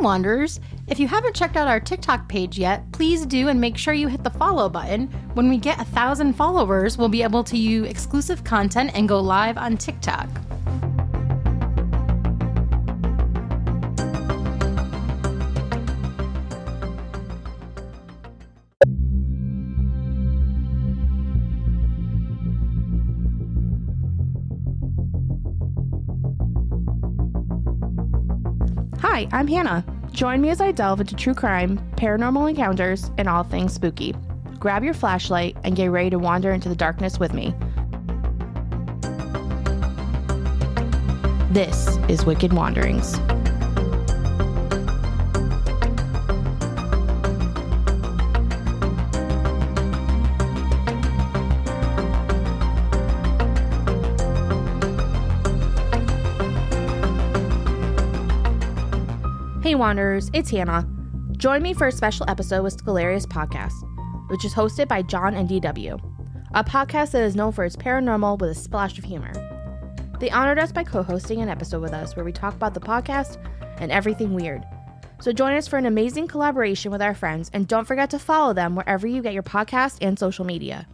Wanderers! If you haven't checked out our TikTok page yet, please do and make sure you hit the follow button. When we get 1,000 followers, we'll be able to view exclusive content and go live on TikTok. Hi, I'm Hannah. Join me as I delve into true crime, paranormal encounters, and all things spooky. Grab your flashlight and get ready to wander into the darkness with me. This is Wicked Wanderings. Hey Wanderers, it's Hannah. Join me for a special episode with Scalarius Podcast, which is hosted by John and DW, a podcast that is known for its paranormal with a splash of humor. They honored us by co-hosting an episode with us where we talk about the podcast and everything weird. So join us for an amazing collaboration with our friends, and don't forget to follow them wherever you get your podcast and social media.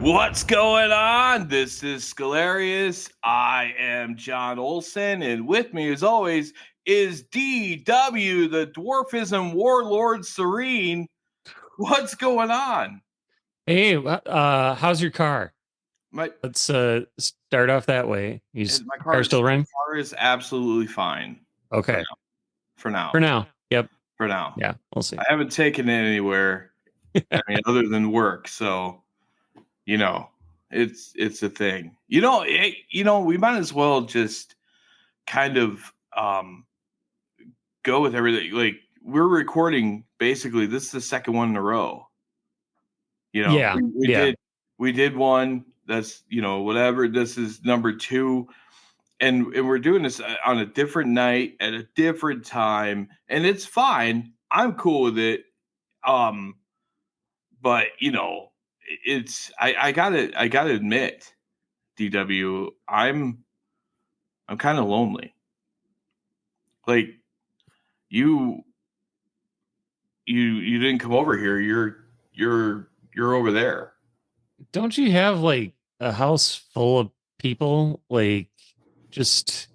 What's going on? This is Scalarius. I am John Olson, and with me, as always, is DW, the Dwarfism Warlord Serene. What's going on? Hey, how's your car? Let's start off that way. My car still running? My car is absolutely fine. Okay. For now. Yep. For now. Yeah, we'll see. I haven't taken it anywhere, other than work, so... it's a thing. We might as well just kind of go with everything. Like, we're recording basically. This is the second one in a row. We did one. That's whatever. This is number 2, and we're doing this on a different night at a different time, and it's fine. I'm cool with it. But it's I gotta admit, DW, I'm kind of lonely. Like, you didn't come over here. You're over there. Don't you have like a house full of people? Like, just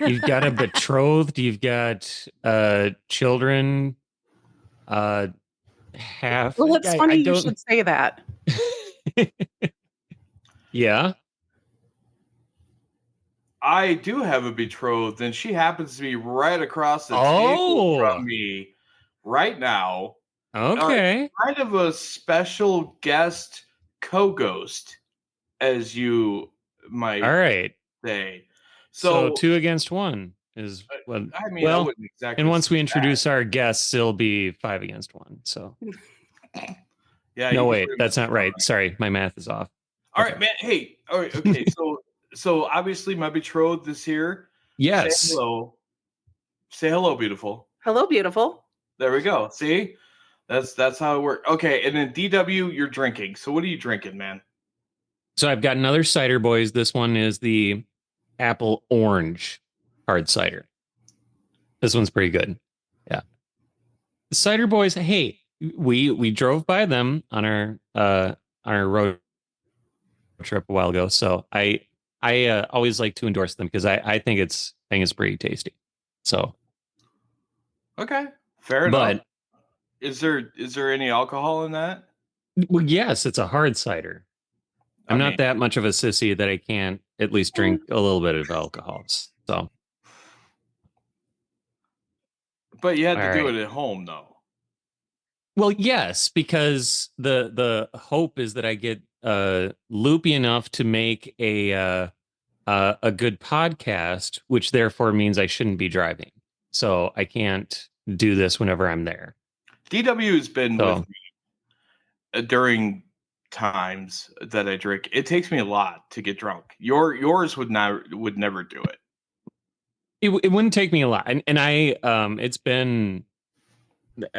you've got a betrothed, you've got children, half. Well, it's funny you should say that. Yeah. I do have a betrothed, and she happens to be right across the table from me right now. Okay. Kind of a special guest co-ghost, as you might say. So 2 against 1 is what I mean. I wouldn't exactly. And once we introduce our guests, it'll be 5 against 1. So yeah. No, wait, that's not right. Sorry, my math is off. All right, man. Hey. All right. Okay. So obviously my betrothed is here. Yes. Say hello. Say hello, beautiful. Hello, beautiful. There we go. See, that's how it works. Okay, and then DW, you're drinking. So what are you drinking, man? So I've got another Cider Boys. This one is the apple orange hard cider. This one's pretty good. Yeah. The Cider Boys. Hey, we drove by them on our road trip a while ago. So I always like to endorse them because I think it's pretty tasty. So okay, fair enough. But is there any alcohol in that? Well, yes, it's a hard cider. I'm not that much of a sissy that I can't at least drink a little bit of alcohol. So, but you had to do it at home, though. Well, yes, because the hope is that I get loopy enough to make a a good podcast, which therefore means I shouldn't be driving. So I can't do this whenever I'm there. DW has been with me during times that I drink. It takes me a lot to get drunk. Yours would never do it. It wouldn't take me a lot, and I it's been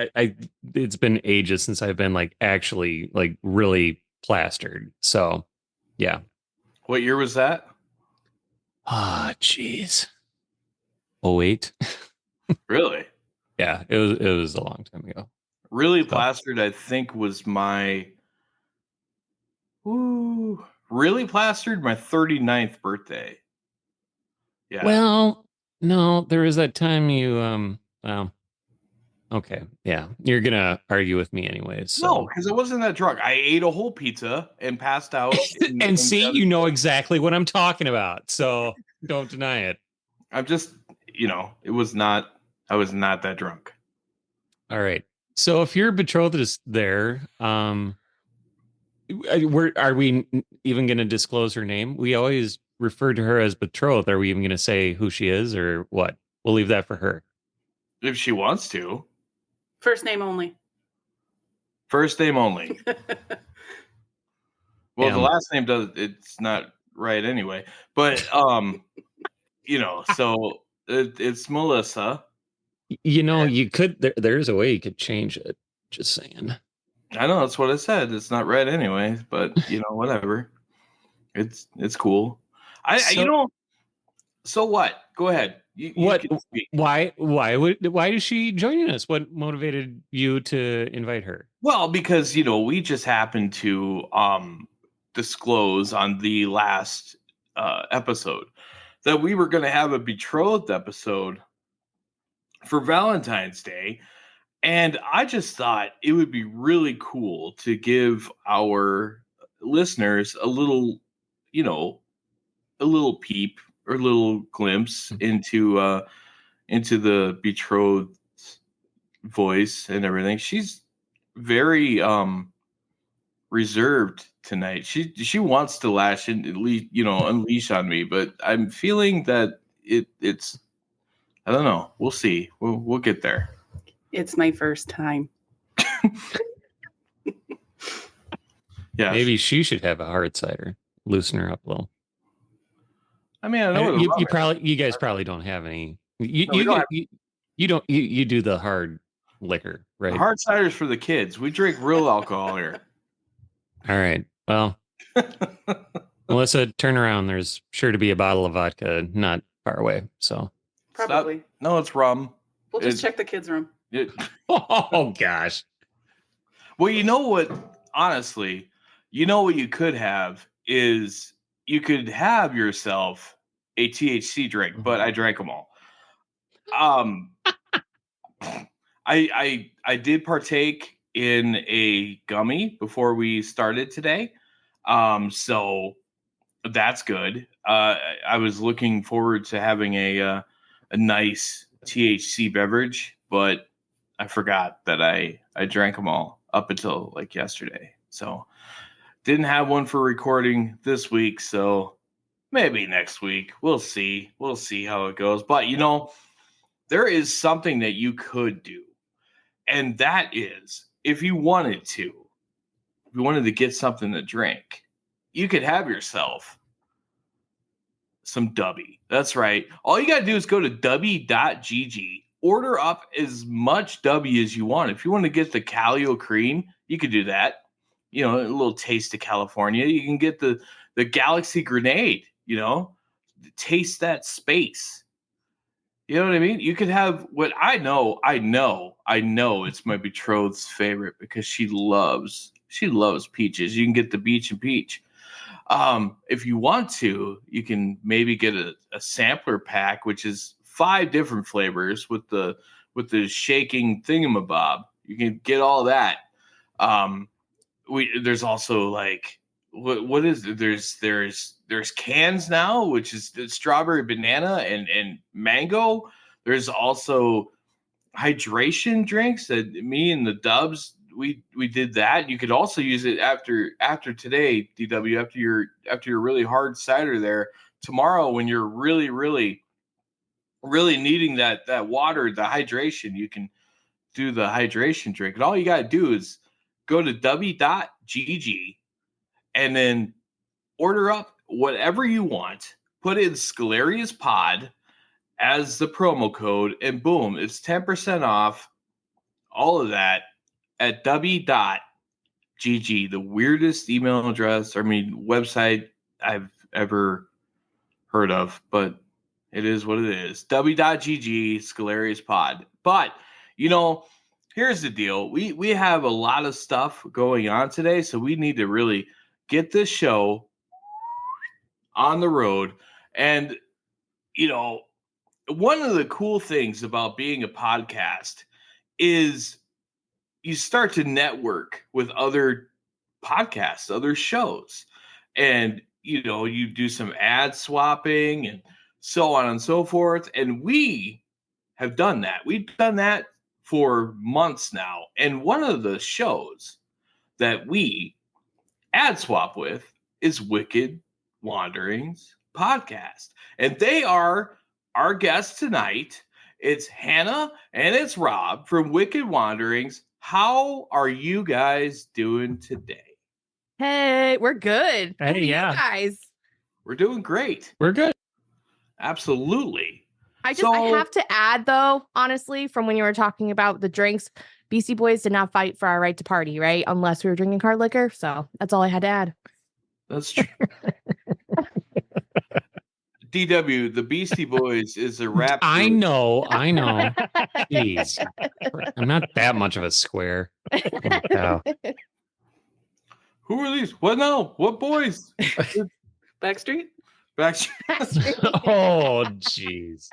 it's been ages since I've been like actually like really plastered. So yeah. What year was that? Ah, jeez. Oh wait. Really? Yeah, it was a long time ago. Really plastered, I think, was my really plastered my 39th birthday. Yeah. Well, no, there was that time you well, okay, yeah, you're gonna argue with me anyways. So. No, because I wasn't that drunk. I ate a whole pizza and passed out. And see, you know exactly what I'm talking about. So don't deny it. I'm just, I was not that drunk. All right. So if your betrothed is there, are we even going to disclose her name? We always refer to her as betrothed. Are we even going to say who she is or what? We'll leave that for her. If she wants to. First name only. First name only. Well, the last name it's not right anyway. But so it's Melissa. You could there's a way you could change it. Just saying. I know that's what I said. It's not right anyway, but whatever. It's cool. So what? Go ahead. Why is she joining us? What motivated you to invite her? Well, because we just happened to disclose on the last episode that we were going to have a betrothed episode for Valentine's Day, and I just thought it would be really cool to give our listeners a little peep or a little glimpse into the betrothed voice and everything. She's very reserved tonight. She wants to lash and unleash on me, but I'm feeling that it's I don't know. We'll see. We'll get there. It's my first time. Yeah. Maybe she should have a hard cider. Loosen her up a little. I mean, I know you guys probably don't have any. You do the hard liquor, right? The hard cider's for the kids. We drink real alcohol here. All right. Well, Melissa, turn around. There's sure to be a bottle of vodka not far away. So probably. No, it's rum. We'll just check the kids' room. Oh gosh. Well, you know what? Honestly, what you could have is you could have yourself a THC drink, but I drank them all. I did partake in a gummy before we started today. So that's good. I was looking forward to having a nice THC beverage, but I forgot that I drank them all up until like yesterday. So didn't have one for recording this week. So maybe next week. We'll see. We'll see how it goes. But there is something that you could do. And that is if you wanted to get something to drink, you could have yourself some Dubby. That's right. All you got to do is go to dubby.gg. Order up as much Dubby as you want. If you want to get the Calio cream, you could do that. A little taste of California. You can get the Galaxy Grenade, taste that space. You know what I mean? You could have what I know it's my betrothed's favorite because she loves peaches. You can get the Beach and Peach. If you want to, you can maybe get a sampler pack, which is 5 different flavors with the shaking thingamabob. You can get all that. There's also like what is it? There's cans now, which is strawberry, banana, and mango. There's also hydration drinks that me and the Dubs we did that. You could also use it after today, DW, after your really hard cider there. Tomorrow, when you're really, really, really needing that water, the hydration, you can do the hydration drink. And all you got to do is go to w.gg and then order up whatever you want. Put in Scalarius Pod as the promo code, and boom, it's 10% off all of that at w.gg, the weirdest email address, website I've ever heard of, but it is what it is. w.gg, Scalarius Pod. But, here's the deal. We have a lot of stuff going on today, so we need to really get this show on the road. And, one of the cool things about being a podcast is you start to network with other podcasts, other shows, and you do some ad swapping and so on and so forth. And we have done that. We've done that for months now. And one of the shows that we ad swap with is Wicked Wanderings Podcast, and they are our guests tonight. It's Hannah and it's Rob from Wicked Wanderings. How are you guys doing today? Hey, we're good. Hey, yeah. You guys. We're doing great. We're good. Absolutely. I have to add, though, honestly, from when you were talking about the drinks, Beastie Boys did not fight for our right to party, right? Unless we were drinking hard liquor. So that's all I had to add. That's true. DW, the Beastie Boys is a rap. I know. Jeez. I'm not that much of a square. Oh, Who are these? What now? What boys? Backstreet? oh, jeez.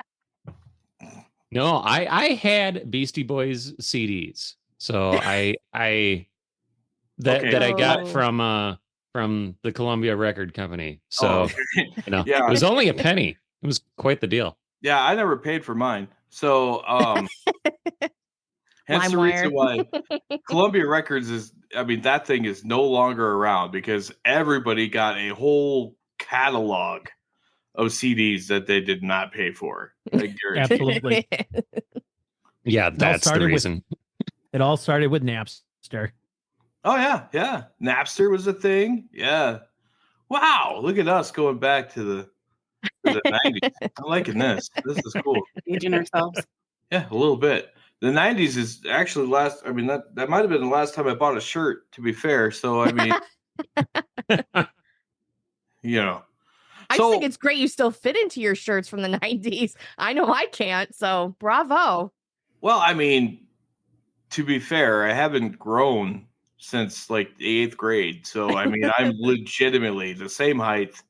No, I had Beastie Boys CDs. So I got from the Columbia Record Company. So Yeah. It was only a penny. It was quite the deal. Yeah, I never paid for mine. So hence the reason why Columbia Records that thing is no longer around, because everybody got a whole catalog of CDs that they did not pay for. I guarantee. Absolutely. Yeah, that's the reason. It all started with Napster. Oh, yeah. Napster was a thing. Yeah. Wow. Look at us going back to the 90s. I'm liking this. This is cool. Aging ourselves. Yeah, a little bit. The 90s is actually that might have been the last time I bought a shirt, to be fair. So, I just think it's great you still fit into your shirts from the 90s. I know I can't, so bravo. Well, to be fair, I haven't grown since like the 8th grade. So, I'm legitimately the same height.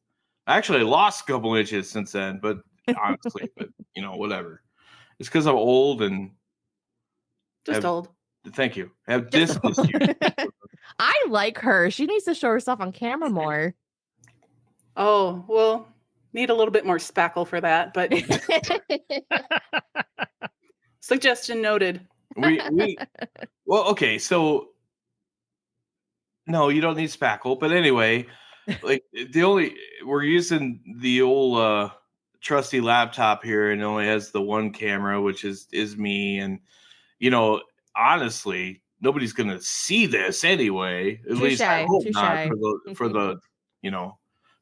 I actually lost a couple inches since then, but honestly, whatever. It's because I'm old and old. Thank you. I have disc use. I like her. She needs to show herself on camera more. Oh, well, need a little bit more spackle for that, but suggestion noted. Well, okay, so no, you don't need spackle, but anyway, like we're using the old trusty laptop here, and it only has the one camera, which is me, and honestly, nobody's gonna see this anyway. At least I hope not for the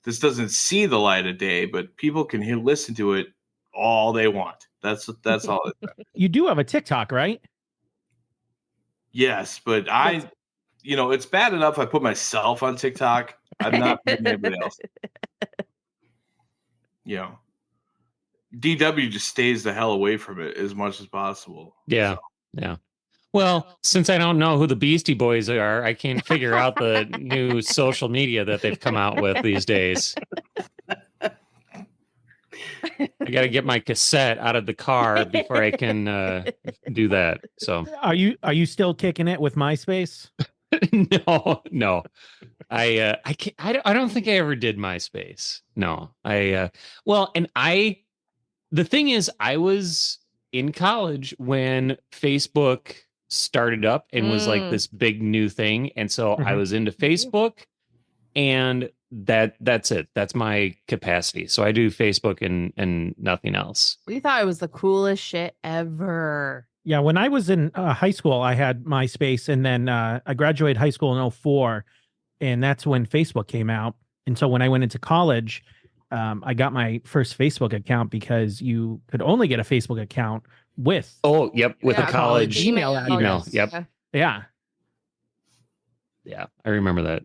this doesn't see the light of day, but people can listen to it all they want. That's all. You do have a TikTok, right? Yes, but it's bad enough I put myself on TikTok. I'm not putting anybody else. DW just stays the hell away from it as much as possible. Yeah. Yeah. Well, since I don't know who the Beastie Boys are, I can't figure out the new social media that they've come out with these days. I got to get my cassette out of the car before I can do that. So, are you still kicking it with MySpace? No. I can't, I don't think I ever did MySpace. No. The thing is, I was in college when Facebook started up and was like this big new thing. And so I was into Facebook, and that's it. That's my capacity. So I do Facebook and nothing else. We thought it was the coolest shit ever. Yeah, when I was in high school, I had MySpace, and then I graduated high school in 2004, and that's when Facebook came out. And so when I went into college, I got my first Facebook account because you could only get a Facebook account with with a college email address. Yep. Yeah. Yeah, I remember that.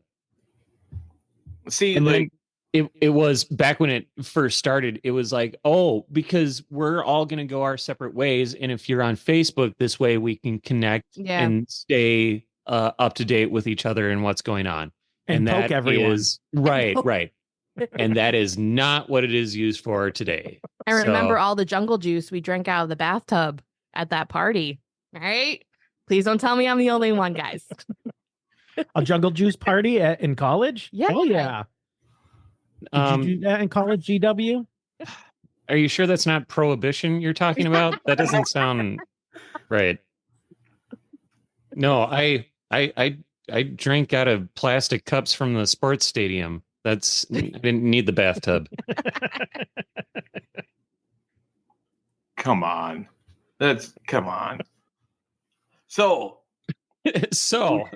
See, And like then it was back when it first started, it was like, oh, because we're all going to go our separate ways, and if you're on Facebook, this way we can connect and stay up to date with each other and what's going on. And poke that everyone. is right. And that is not what it is used for today. I remember all the jungle juice we drank out of the bathtub at that party. Right? Please don't tell me I'm the only one, guys. A jungle juice party in college? Yeah. Oh, yeah. Did you do that in college, GW? Are you sure that's not prohibition you're talking about? That doesn't sound right. No, I drank out of plastic cups from the sports stadium. I didn't need the bathtub. come on. Come on. So, no,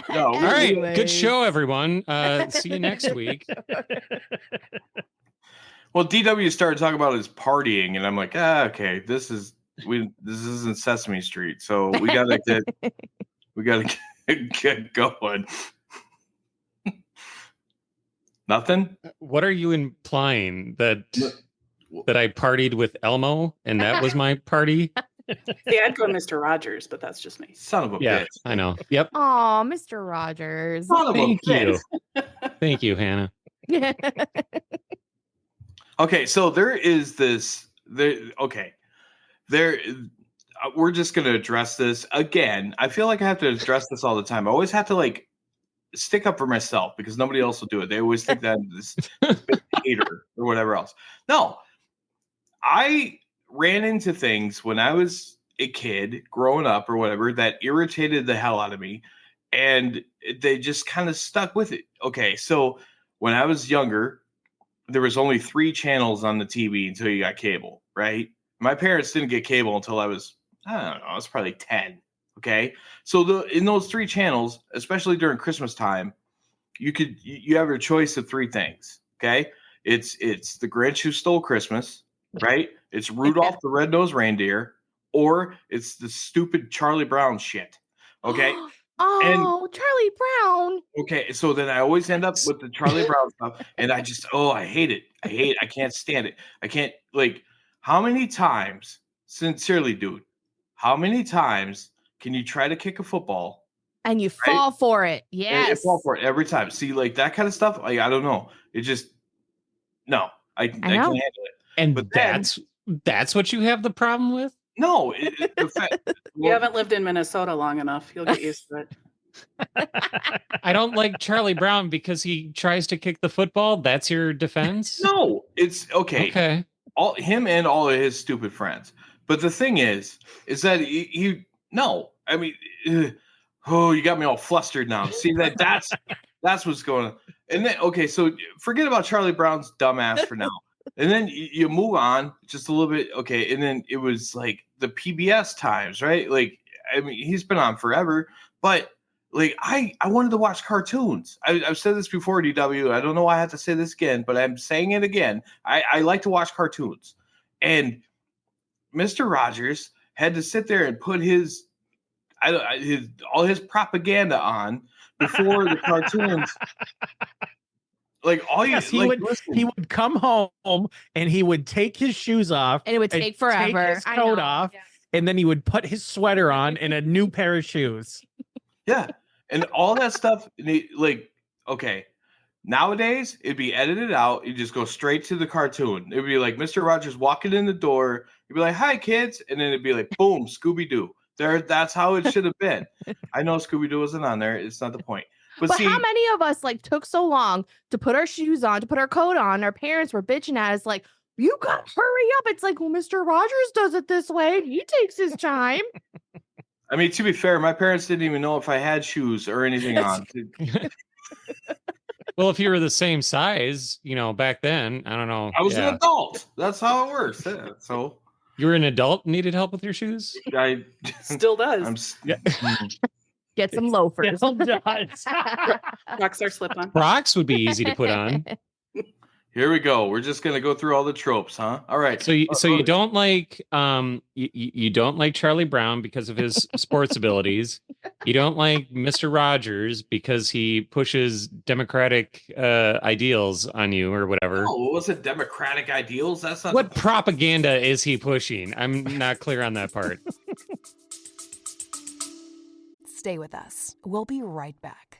all right. Good show, everyone. See you next week. Well, DW started talking about his partying, and I'm like, okay, this isn't Sesame Street, so we gotta get going. Nothing? What are you implying? That I partied with Elmo and that was my party? See, I'd go Mr. Rogers, but that's just me. Son of a bitch. I know. Yep. Oh, Mr. Rogers. Son of Thank a bitch. you. Thank you, Hannah. Okay, so we're just going to address this again. I feel like I have to address this all the time. I always have to stick up for myself because nobody else will do it. They always think that I'm this hater or whatever else. No, I ran into things when I was a kid growing up or whatever that irritated the hell out of me, and they just kind of stuck with it. Okay, so when I was younger, there was only 3 channels on the TV until you got cable, right? My parents didn't get cable until I was probably 10. Okay. So in those 3 channels, especially during Christmas time, you have your choice of 3 things. Okay. It's The Grinch Who Stole Christmas, right? It's Rudolph the Red-Nosed Reindeer, or it's the stupid Charlie Brown shit. Okay. Charlie Brown. Okay, so then I always end up with the Charlie Brown stuff, and I just, I hate it. I can't stand it. I can't, how many times, sincerely, dude, how many times can you try to kick a football? And you fall for it. Yes. And fall for it every time. See, that kind of stuff, I don't know. It just, no, I can't handle it. And that's what you have the problem with? No. You haven't lived in Minnesota long enough. You'll get used to it. I don't like Charlie Brown because he tries to kick the football. That's your defense? No, it's okay. Okay. Him and all of his stupid friends. But the thing is that you got me all flustered now. See, that's what's going on. And then, okay, so forget about Charlie Brown's dumbass for now. And then you move on just a little bit. Okay. And then it was the PBS times, right? He's been on forever, but I wanted to watch cartoons. I've said this before, DW. I don't know why I have to say this again, but I'm saying it again. I like to watch cartoons. And Mr. Rogers had to sit there and put all his propaganda on before the cartoons. He would come home and he would take his shoes off, and it would take forever. Take his coat off, and then he would put his sweater on and a new pair of shoes. Yeah, and all that stuff. Okay, nowadays it'd be edited out. You just go straight to the cartoon. It'd be like Mr. Rogers walking in the door. You'd be like, "Hi, kids," and then it'd be like, "Boom, Scooby Doo." That's how it should have been. I know Scooby Doo wasn't on there. It's not the point. But see, how many of us took so long to put our shoes on, to put our coat on? Our parents were bitching at us you got to hurry up. It's Mr. Rogers does it this way. He takes his time. I mean, to be fair, my parents didn't even know if I had shoes or anything on. Well, if you were the same size, back then, I don't know. I was an adult. That's how it works. Yeah, so you were an adult, needed help with your shoes? I Still does. Get some loafers. Rocks are slip-on. Crocs would be easy to put on. Here we go. We're just gonna go through all the tropes, huh? All right. So you don't like you don't like Charlie Brown because of his sports abilities. You don't like Mr. Rogers because he pushes democratic ideals on you or whatever. Oh, was it democratic ideals? That's not what propaganda is he pushing? I'm not clear on that part. Stay with us. We'll be right back.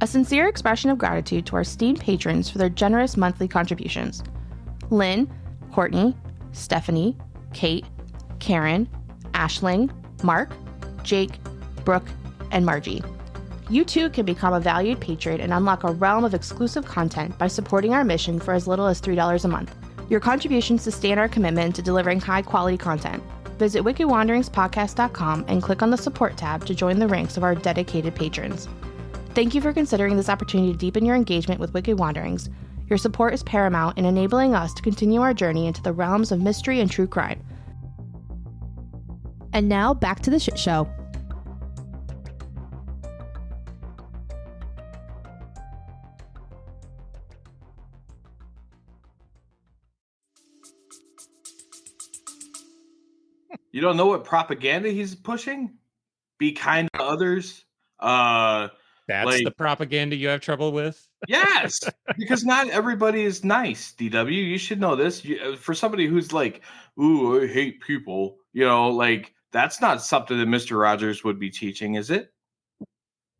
A sincere expression of gratitude to our esteemed patrons for their generous monthly contributions. Lynn, Courtney, Stephanie, Kate, Karen, Ashling, Mark, Jake, Brooke, and Margie. You too can become a valued patron and unlock a realm of exclusive content by supporting our mission for as little as $3 a month. Your contributions sustain our commitment to delivering high-quality content. Visit wickedwanderingspodcast.com and click on the support tab to join the ranks of our dedicated patrons. Thank you for considering this opportunity to deepen your engagement with Wicked Wanderings. Your support is paramount in enabling us to continue our journey into the realms of mystery and true crime. And now, back to the shit show. You don't know what propaganda he's pushing? Be kind to others. That's the propaganda you have trouble with? Yes, because not everybody is nice, DW. You should know this. For somebody who's like, ooh, I hate people, that's not something that Mr. Rogers would be teaching, is it?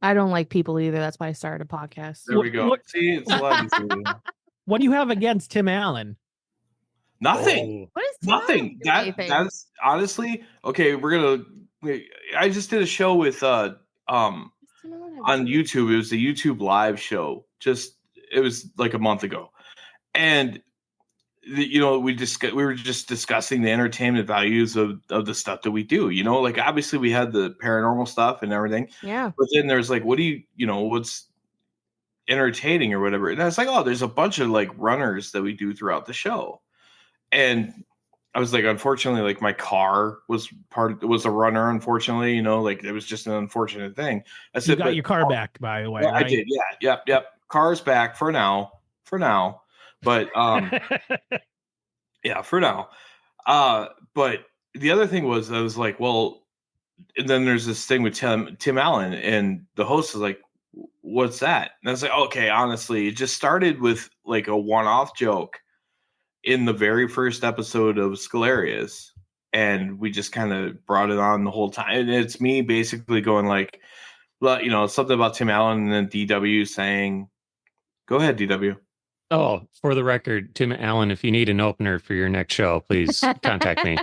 I don't like people either. That's why I started a podcast. There we go. See, it's a lot easier. What do you have against Tim Allen? Nothing. What is Nothing. That's honestly okay. I just did a show with on YouTube. It was a YouTube live show. It was like a month ago, and we were just discussing the entertainment values of the stuff that we do. Obviously we had the paranormal stuff and everything. Yeah. But then there's like, what's entertaining or whatever. And I was like, oh, there's a bunch of like runners that we do throughout the show. And I was like, unfortunately, like my car was a runner. Unfortunately, it was just an unfortunate thing. I said, you got your car back, by the way. Yeah, right? I did. Yeah. Yep. Car's back for now. But yeah, for now. But the other thing was, I was like, well, and then there's this thing with Tim Allen, and the host is like, what's that? And I was like, okay, honestly, it just started with like a one-off joke in the very first episode of Scalarius, and we just kind of brought it on the whole time. And it's me basically going like, well, something about Tim Allen, and then DW saying, go ahead, DW. Oh, for the record, Tim Allen, if you need an opener for your next show, please contact me.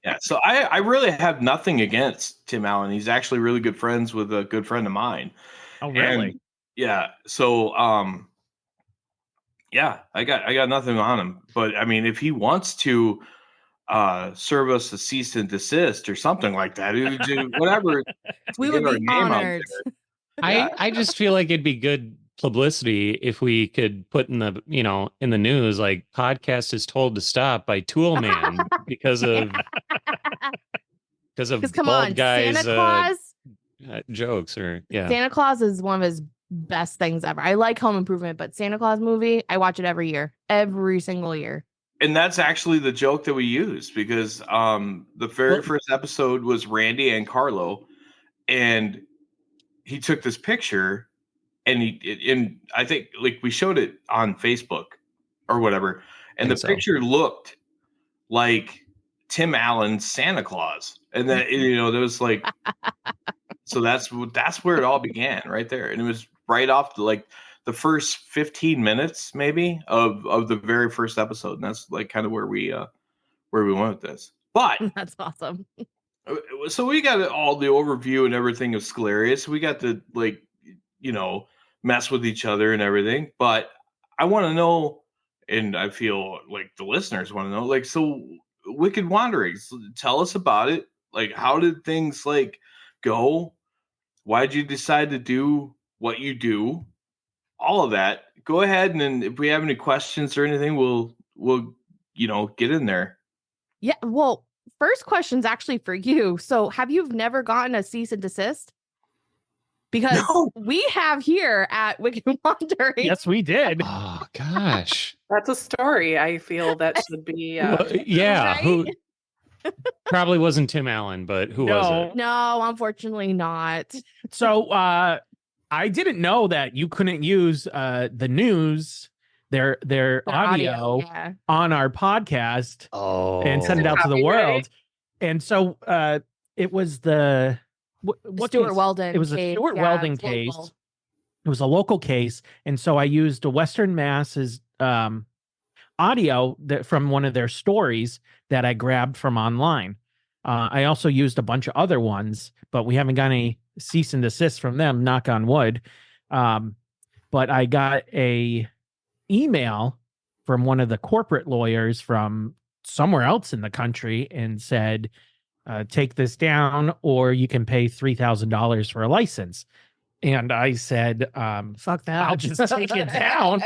Yeah, so I really have nothing against Tim Allen. He's actually really good friends with a good friend of mine. Oh, really? And, yeah. So, yeah, I got nothing on him. But I mean, if he wants to serve us a cease and desist or something like that, do whatever. We would be honored. I just feel like it'd be good publicity if we could put in the in the news, like, podcast is told to stop by Toolman because of come bald on, guys Santa Claus jokes. Or Santa Claus is one of his best things ever. I like Home Improvement, but Santa Claus movie, I watch it every single year. And that's actually the joke that we used, because the very first episode was Randy and Carlo, and he took this picture, and I think like we showed it on Facebook or whatever, and the picture looked like Tim Allen's Santa Claus, and then there was like, so that's where it all began right there, and it was right off like the first 15 minutes maybe of the very first episode, and that's like kind of where we went with this. But that's awesome. So we got all the overview and everything of Scalarius. We got the mess with each other and everything. But I want to know, and I feel like the listeners want to know, like, so Wicked Wanderings, tell us about it. Like, how did things like go? Why did you decide to do what you do? All of that. Go ahead, and then if we have any questions or anything, we'll get in there. Yeah. Well, first question's actually for you. So have you never gotten a cease and desist? Because we have here at Wicked Wandering. Yes, we did. Oh gosh. That's a story I feel that should be. Well, yeah. Right? Who probably wasn't Tim Allen, but who was it? No, unfortunately not. So I didn't know that you couldn't use the news, their audio on our podcast and send it out to the world. And so it was the Stuart Weldon. It was a Stuart Weldon case. Local. It was a local case, and so I used a Western Mass's audio from one of their stories that I grabbed from online. I also used a bunch of other ones, but we haven't got any cease and desist from them, knock on wood. But I got a email from one of the corporate lawyers from somewhere else in the country and said, take this down or you can pay $3,000 for a license. And I said, fuck that. I'll just take it down.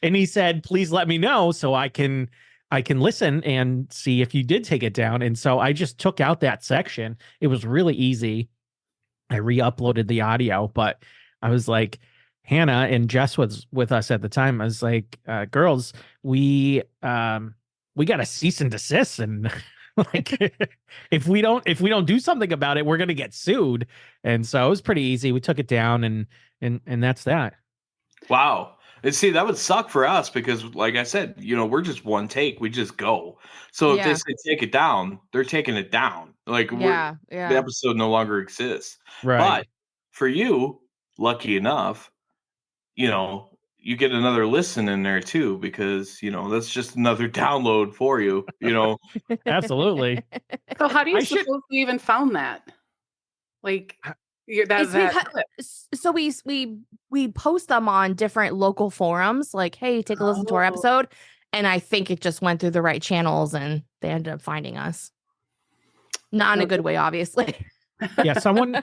And he said, please let me know so I can listen and see if you did take it down. And so I just took out that section. It was really easy. I re-uploaded the audio, but I was like, Hannah and Jess was with us at the time. I was like, girls, we got a cease and desist, and like if we don't do something about it, we're gonna get sued. And so it was pretty easy. We took it down, and that's that. Wow. And see, that would suck for us because, like I said, we're just one take. We just go. So if they say take it down, they're taking it down. Like the episode no longer exists. Right. But for you, lucky enough, you get another listen in there too, because that's just another download for you. Absolutely. So how do you suppose you even found that? Like, so we post them on different local forums, like, hey, take a listen to our episode, and I think it just went through the right channels and they ended up finding us. Not in a good way, obviously. Yeah, someone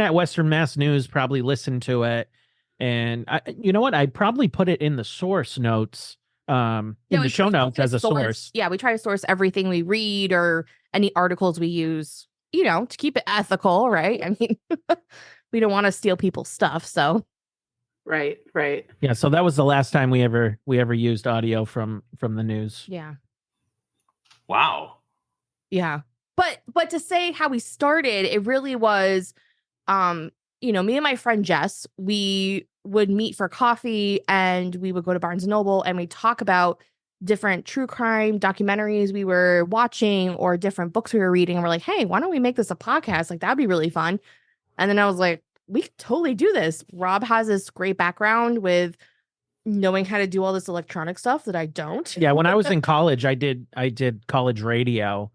at Western Mass News probably listened to it, and you know what? I probably put it in the source notes, in the show notes as a source. Yeah, we try to source everything we read or any articles we use, to keep it ethical, right? I mean, we don't want to steal people's stuff, so. Right. Yeah, so that was the last time we ever used audio from the news. Yeah. Wow. Yeah. But to say how we started, it really was, me and my friend Jess, we would meet for coffee and we would go to Barnes & Noble and we talk about different true crime documentaries we were watching or different books we were reading. And we're like, hey, why don't we make this a podcast? Like, that'd be really fun. And then I was like, we could totally do this. Rob has this great background with knowing how to do all this electronic stuff that I don't. Yeah, when I was in college, I did college radio,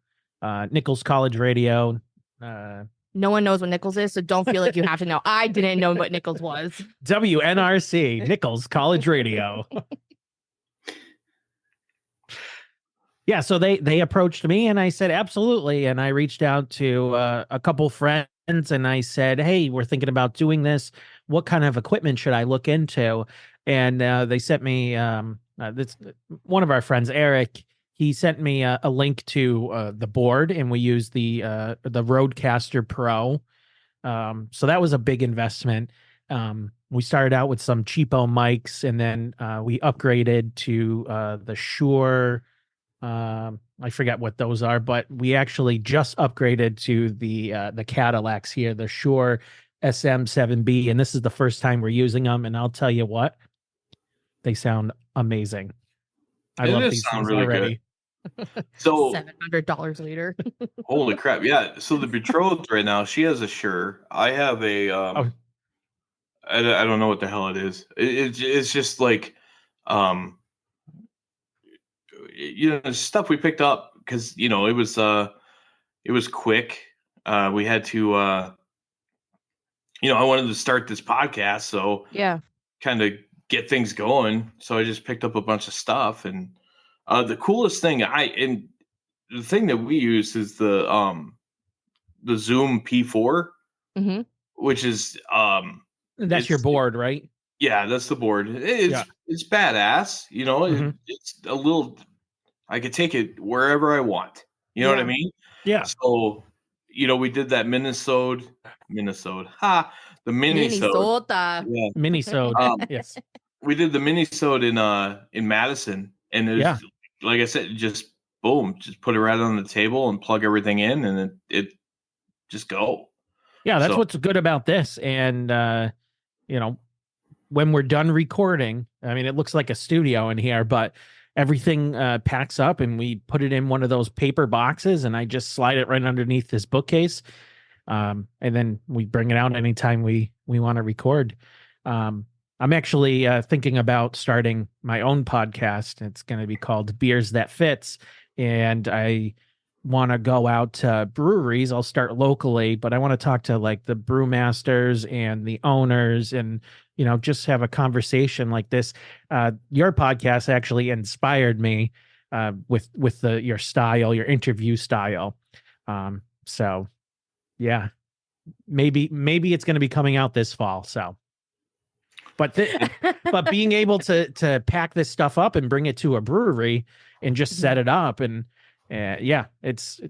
Nichols College Radio. No one knows what Nichols is, so don't feel like you have to know. I didn't know what Nichols was. WNRC, Nichols College Radio. Yeah, so they approached me and I said, absolutely. And I reached out to a couple friends and I said, hey, we're thinking about doing this. What kind of equipment should I look into? And they sent me, this one of our friends, Eric, he sent me a link to the board, and we used the Rodecaster Pro. So that was a big investment. We started out with some cheapo mics, and then we upgraded to the Shure. I forget what those are, but we actually just upgraded to the Cadillacs here, the Shure SM7B, and this is the first time we're using them. And I'll tell you what, they sound amazing. I love these things really already. Good. So $700 later. Holy crap! Yeah. So the betrothed right now, she has a Shure. I have a. I don't know what the hell it is. It's just like, stuff we picked up because it was quick. We had to I wanted to start this podcast, so Yeah. kind of get things going. So I just picked up a bunch of stuff, and the coolest thing and the thing that we use is the Zoom P4, Mm-hmm. which is That's your board, right? Yeah, that's the board. It's badass. It's a little. I could take it wherever I want. You know what I mean? Yeah. So, we did that Minnesota. The Minnesota. Minnesota. Yeah. Mini-sode. Yes. We did the Minnesota in Madison, and it was like I said, just boom, just put it right on the table and plug everything in, and it just go. Yeah, that's what's good about this. And when we're done recording, I mean, it looks like a studio in here, but everything packs up and we put it in one of those paper boxes, and I just slide it right underneath this bookcase. And then we bring it out anytime we want to record. I'm actually thinking about starting my own podcast. It's going to be called Beers That Fits. And I want to go out to breweries. I'll start locally, but I want to talk to like the brewmasters and the owners and, just have a conversation like this. Your podcast actually inspired me with your style, your interview style. So yeah, maybe it's going to be coming out this fall. So, but being able to pack this stuff up and bring it to a brewery and just set it up and it's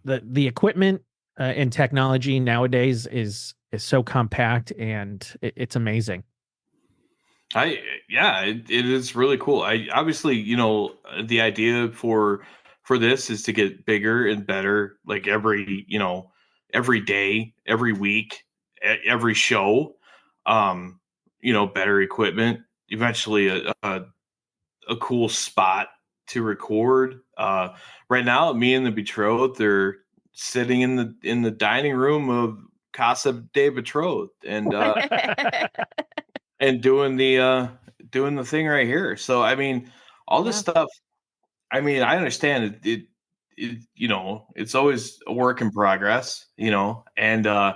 the equipment and technology nowadays is so compact and it's amazing. It is really cool. I obviously, the idea for this is to get bigger and better, like every day, every week, every show, better equipment, eventually a cool spot to record. Right now, me and the betrothed, they're sitting in the dining room of Casa de Betrothed and and doing the thing right here. So I mean, all this stuff. I mean, I understand it. It's always a work in progress. And there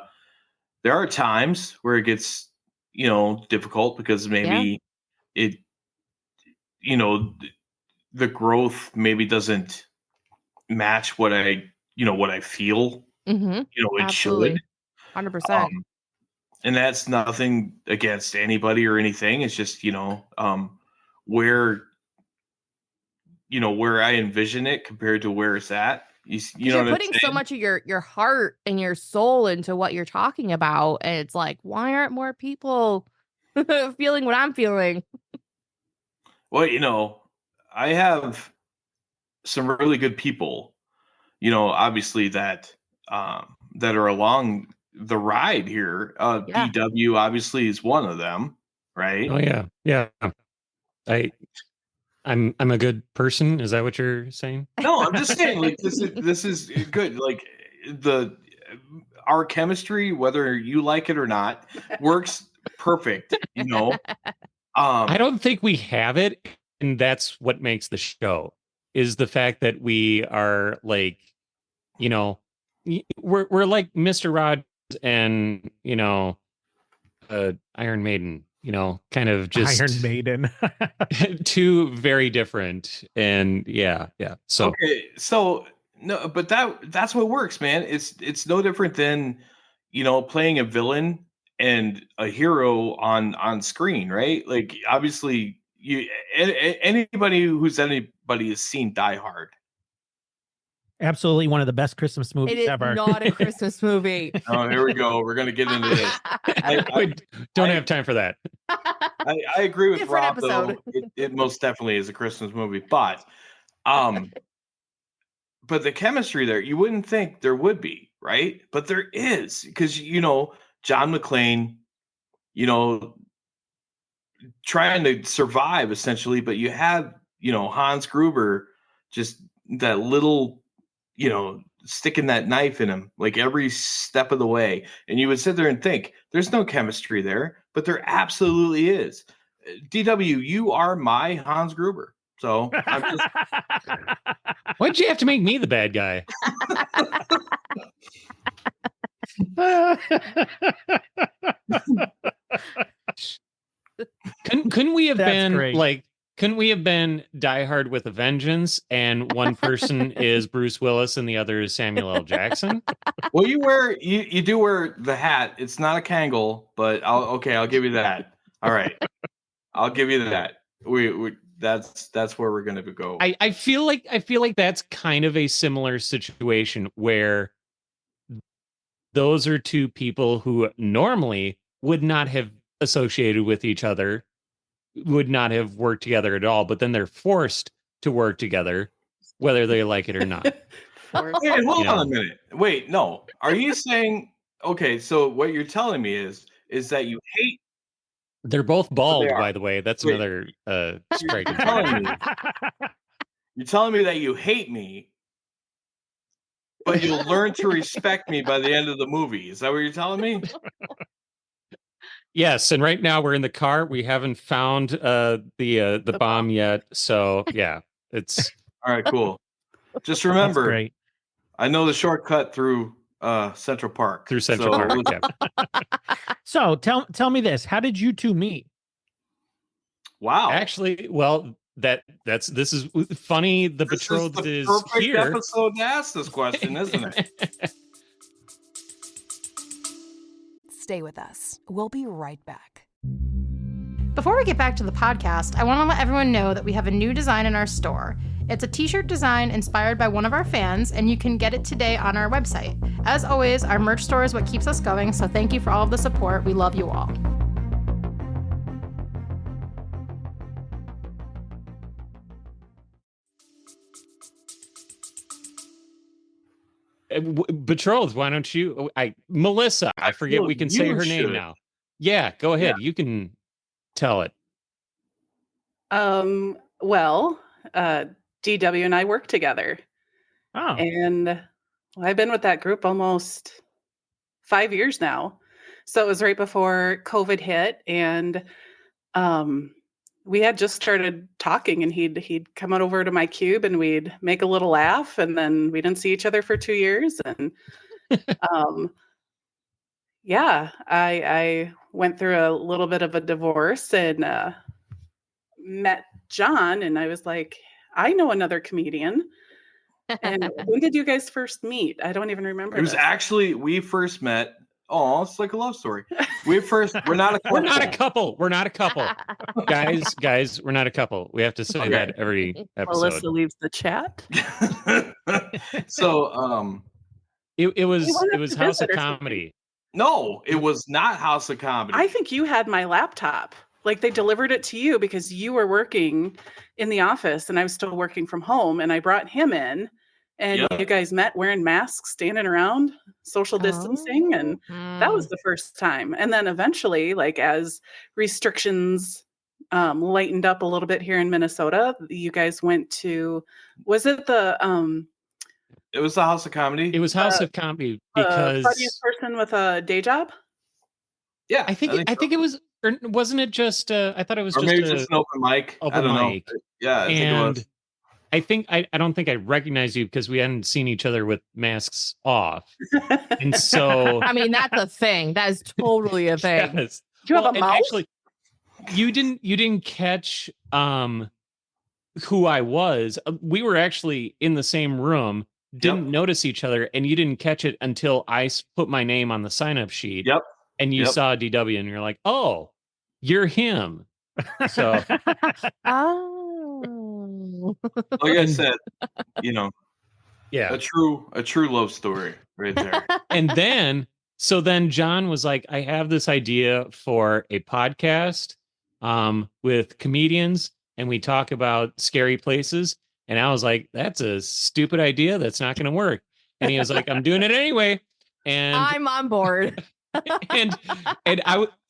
are times where it gets difficult because maybe it the growth maybe doesn't match what I feel it Absolutely. should 100%. And that's nothing against anybody or anything. It's just where I envision it compared to where it's at. You're putting so much of your heart and your soul into what you're talking about, and it's like, why aren't more people feeling what I'm feeling? Well, I have some really good people, obviously that are along the ride here. DW obviously is one of them, right? Oh yeah. Yeah. I'm a good person. Is that what you're saying? No, I'm just saying like this is good. Like our chemistry, whether you like it or not, works perfect, I don't think we have it, and that's what makes the show is the fact that we are like, we're like Mr. Rogers and Iron Maiden, kind of just Iron Maiden. two very different. And so okay, so no, but that's what works, man. It's no different than playing a villain and a hero on screen, right? Like obviously anybody has seen Die Hard. Absolutely one of the best Christmas movies ever. It is not a Christmas movie. Oh, here we go. We're going to get into this. I don't have time for that. I agree with Rob, though. It most definitely is a Christmas movie. But the chemistry there, you wouldn't think there would be, right? But there is. Because, John McClane, trying to survive, essentially. But you have, Hans Gruber, just that little... sticking that knife in him like every step of the way. And you would sit there and think there's no chemistry there, but there absolutely is. DW, you are my Hans Gruber. So I'm just... Why'd you have to make me the bad guy? Couldn't we have That's been great. like? Couldn't we have been Die Hard with a Vengeance, and one person is Bruce Willis and the other is Samuel L. Jackson? Well, you do wear the hat. It's not a Kangol, but I'll give you that. All right, I'll give you that. That's where we're gonna go. I feel like that's kind of a similar situation where those are two people who normally would not have associated with each other, would not have worked together at all, but then they're forced to work together, whether they like it or not. Wait, hold on a minute. Wait, no. Are you saying okay? So what you're telling me is that you hate. They're both bald, They are. by the way. That's Wait. another strike. You're telling me that you hate me, but you'll learn to respect me by the end of the movie. Is that what you're telling me? Yes, and right now we're in the car. We haven't found the bomb yet, so yeah, it's All right, cool. Just That's remember, great. I know the shortcut through Central Park. through Central So- Park. Yeah. So tell me this: how did you two meet? Wow. Actually, well, this is funny. The This betrothed the is perfect here. episode to ask this question, isn't it? Stay with us. We'll be right back. Before we get back to the podcast, I want to let everyone know that we have a new design in our store. It's a t-shirt design inspired by one of our fans, and you can get it today on our website. As always, our merch store is what keeps us going, so thank you for all of the support. We love you all. Betrothed, why don't you? Melissa, I forget feel we can say you her name should. now. Yeah, go ahead. You can tell it. Well, DW and I work together, Oh, and I've been with that group almost 5 years now. So it was right before COVID hit, and we had just started talking, and he'd come on over to my cube, and we'd make a little laugh, and then we didn't see each other for 2 years, and yeah, I went through a little bit of a divorce and met John, and I was like, I know another comedian. And when did you guys first meet? I don't even remember. It was this. actually we first met. Oh, it's like a love story. We're not a couple. We're not a couple. We're not a couple. guys, we're not a couple. We have to say Okay. that every episode. Melissa leaves the chat. So It was went up to House of visit or something. Comedy. no, it was not House of Comedy. I think you had my laptop. Like they delivered it to you because you were working in the office and I was still working from home, and I brought him in, and Yeah. you guys met wearing masks, standing around, social distancing, and that was the first time. And then eventually, like as restrictions lightened up a little bit here in Minnesota, you guys went to, was it the It was the House of Comedy. It was House of Comedy because funniest person with a day job? Yeah, I think it was, or wasn't it just? I thought it was or just maybe just an open mic. I open don't mic. know. Yeah, I think it And was. I don't think I recognized you because we hadn't seen each other with masks off, and so I mean, that's a thing. That is totally a thing. yes. Do you have a and mouse? actually, you didn't catch who I was. We were actually in the same room. Didn't notice each other, and you didn't catch it until I put my name on the sign-up sheet. Yep. And you Yep. saw DW, and you're like, "Oh, you're him." So Oh. Like I said, yeah, yeah. a true love story right there. And then John was like, I have this idea for a podcast with comedians, and we talk about scary places. And I was like, that's a stupid idea. That's not going to work. And he was like, I'm doing it anyway. And I'm on board. and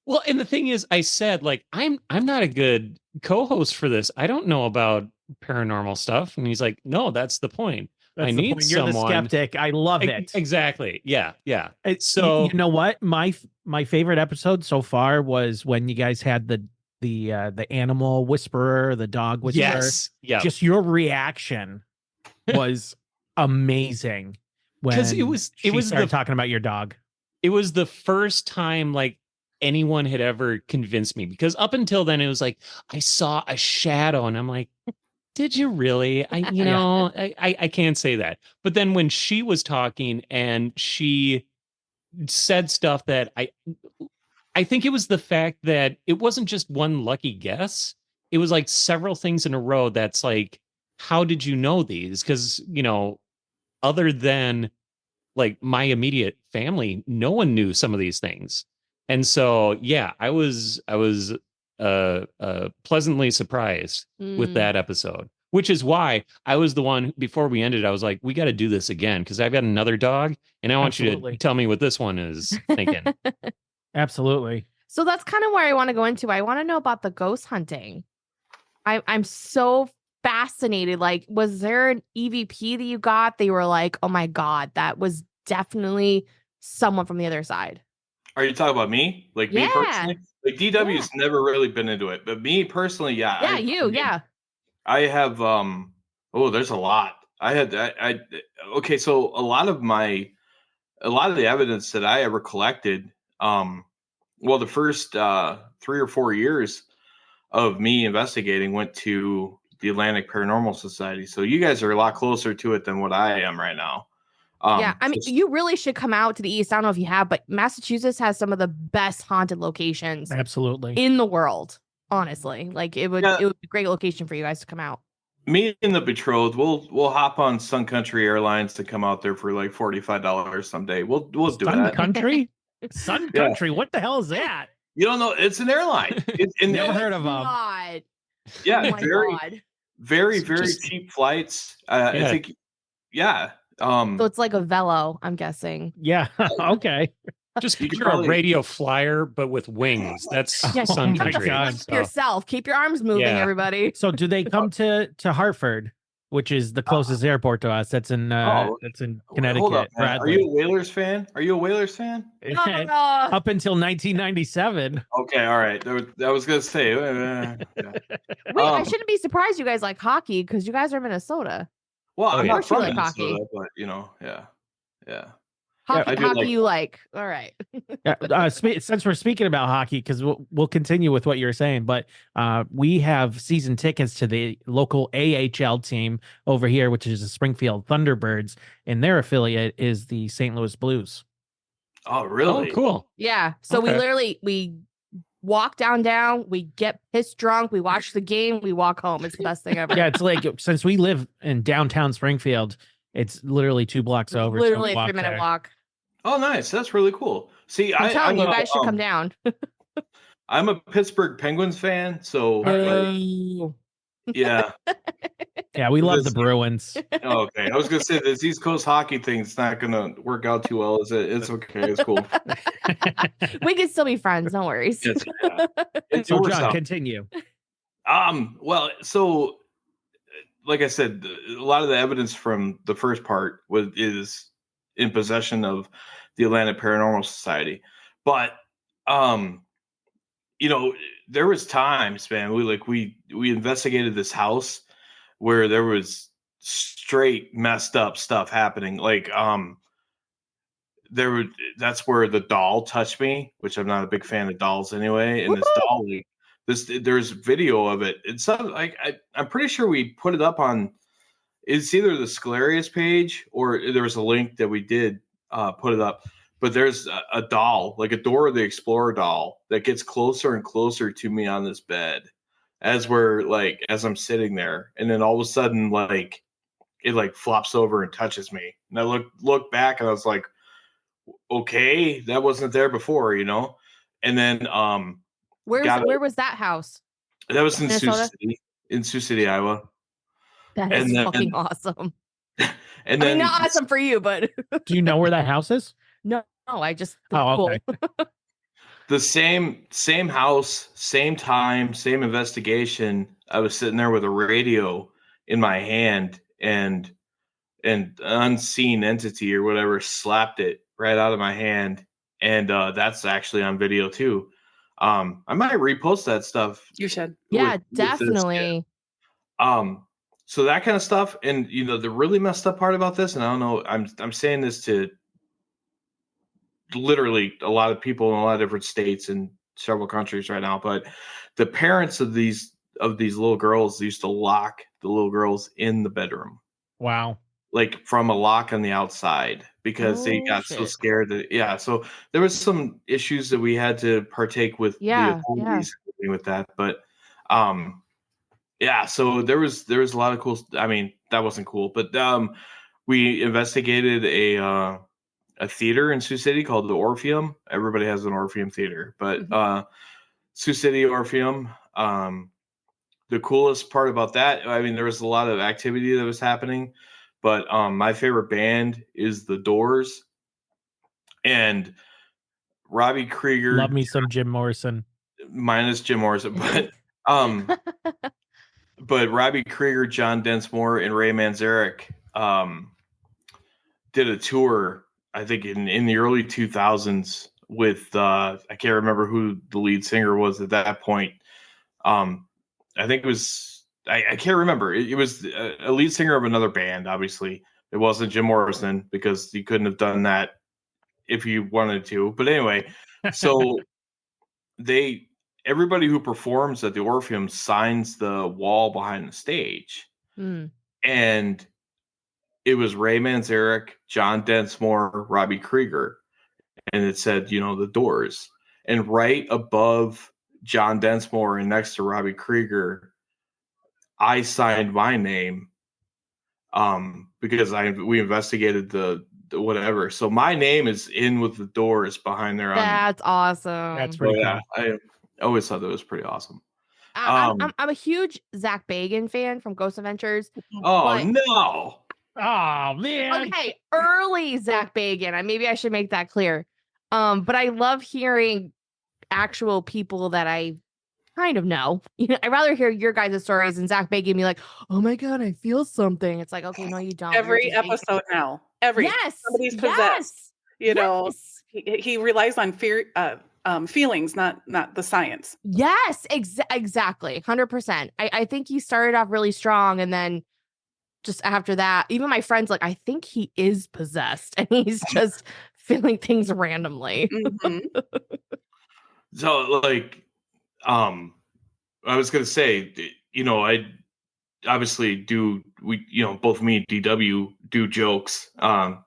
well, and the thing is, I said, like, I'm not a good co-host for this. I don't know about paranormal stuff. And he's like, no, that's the point. That's I the need point. You're someone. the skeptic. I love it. Exactly. Yeah. So you know what? My favorite episode so far was when you guys had the animal whisperer, the dog whisperer. Yes. Yeah. Just your reaction was amazing when it was she the started talking about your dog. it was the first time, like, anyone had ever convinced me, because up until then it was like I saw a shadow and I'm like, did you really? I can't say that. But then when she was talking and she said stuff that I think it was the fact that it wasn't just one lucky guess. It was like several things in a row that's like, how did you know these? Because, other than like my immediate family, no one knew some of these things. And so, yeah, I was pleasantly surprised with that episode, which is why I was the one before we ended. I was like, we got to do this again because I've got another dog and I want you to tell me what this one is thinking. Absolutely. So that's kind of where I want to go into. I want to know about the ghost hunting. I'm so fascinated. Like, was there an EVP that you got? They were like, oh my God, that was definitely someone from the other side. Are you talking about me? Like me personally? Like DW's never really been into it, but me personally, yeah. Yeah. I have there's a lot. Okay, so a lot of the evidence that I ever collected, the first 3 or 4 years of me investigating went to the Atlantic Paranormal Society. So you guys are a lot closer to it than what I am right now. I mean, you really should come out to the East. I don't know if you have, but Massachusetts has some of the best haunted locations in the world. Honestly, like it would be a great location for you guys to come out. Me and the betrothed, we'll hop on Sun Country Airlines to come out there for like $45 someday. We'll do that. Sun Country? Sun Country? What the hell is that? You don't know? It's an airline. Never heard of them. Yeah, very cheap flights. I think. Yeah. So it's like a Velo, I'm guessing. Yeah. Okay. Just picture a radio flyer, but with wings. That's Sun Country. Yourself. Keep your arms moving, everybody. So do they come to Hartford, which is the closest airport to us? That's in Connecticut. Hold up, are you a Whalers fan? Up until 1997. Okay, all right. I was gonna say. Wait, I shouldn't be surprised you guys like hockey because you guys are Minnesota. Well, I'm not from Minnesota, hockey, but yeah. Hockey you like. All right. Since we're speaking about hockey, because we'll continue with what you're saying, but we have season tickets to the local AHL team over here, which is the Springfield Thunderbirds, and their affiliate is the St. Louis Blues. Oh, really? Oh, cool. Yeah. So we walk downtown, we get pissed drunk, we watch the game, we walk home. It's the best thing ever. Yeah, it's like, since we live in downtown Springfield, it's literally 2 blocks over. Literally a 3-minute walk. Oh, nice. That's really cool. See, I'm telling you guys should come down. I'm a Pittsburgh Penguins fan, so yeah. Yeah, we love the Bruins. Okay. I was going to say this East Coast hockey thing's not going to work out too well, is it? It's okay. It's cool. We can still be friends. No worries. So, John, continue. Well, so like I said, a lot of the evidence from the first part is in possession of the Atlantic Paranormal Society. But, there was times, man, we investigated this house where there was straight messed up stuff happening. Like, that's where the doll touched me, which I'm not a big fan of dolls anyway. And this doll, there's video of it. It's something like, I'm pretty sure we put it up on, it's either the Scalarius page or there was a link that we did put it up. But there's a doll, like a Dora the Explorer doll, that gets closer and closer to me on this bed as I'm sitting there. And then all of a sudden, it flops over and touches me. And I look back and I was like, okay, that wasn't there before, And then where was that house? That was in Sioux City, Iowa. That is fucking awesome. And then, not awesome for you, but do you know where that house is? No, I just okay. The same house, same time, same investigation. I was sitting there with a radio in my hand, and an unseen entity or whatever slapped it right out of my hand, and that's actually on video too. I might repost that stuff. You should. Yeah, definitely. So that kind of stuff, and the really messed up part about this, and I don't know, I'm saying this to literally a lot of people in a lot of different states and several countries right now. But the parents of these little girls used to lock the little girls in the bedroom. Wow. Like from a lock on the outside because they got so scared that so there was some issues that we had to partake with the authorities with that. But so there was a lot of cool. I mean, that wasn't cool, but we investigated a theater in Sioux City called the Orpheum. Everybody has an Orpheum theater, but Sioux City Orpheum. The coolest part about that, I mean, there was a lot of activity that was happening, but my favorite band is the Doors, and Robbie Krieger. Love me some Jim Morrison. Minus Jim Morrison, but but Robbie Krieger, John Densmore, and Ray Manzarek did a tour, I think in the early 2000s with I can't remember who the lead singer was at that point. I think it was I can't remember. It was a lead singer of another band. Obviously, it wasn't Jim Morrison because he couldn't have done that if he wanted to. But anyway, so everybody who performs at the Orpheum signs the wall behind the stage. And it was Ray Manzarek, John Densmore, Robbie Krieger. And it said, the Doors. And right above John Densmore and next to Robbie Krieger, I signed my name because we investigated the whatever. So my name is in with the Doors behind there. That's awesome. That's pretty cool. I always thought that was pretty awesome. I'm a huge Zach Bagans fan from Ghost Adventures. No. Oh man. Okay, early Zach Bagans. Maybe I should make that clear. But I love hearing actual people that I kind of know. I'd rather hear your guys' stories than Zach Bagans be like, "Oh my god, I feel something." It's like, okay, no, you don't. Every episode now. Somebody's possessed. He relies on fear, feelings, not the science. Yes, exactly, 100%. I think he started off really strong, and then just after that, even my friends like, I think he is possessed, and he's just feeling things randomly. So, like, I was gonna say, I obviously both me and DW do jokes on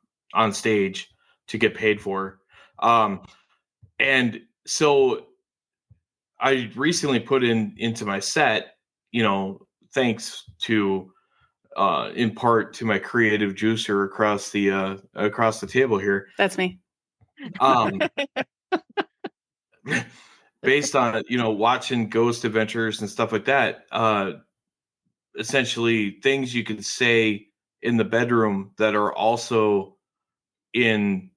stage to get paid for. And so I recently put into my set, thanks to in part to my creative juicer across the table here. That's me. Based on watching Ghost Adventures and stuff like that, essentially things you can say in the bedroom that are also in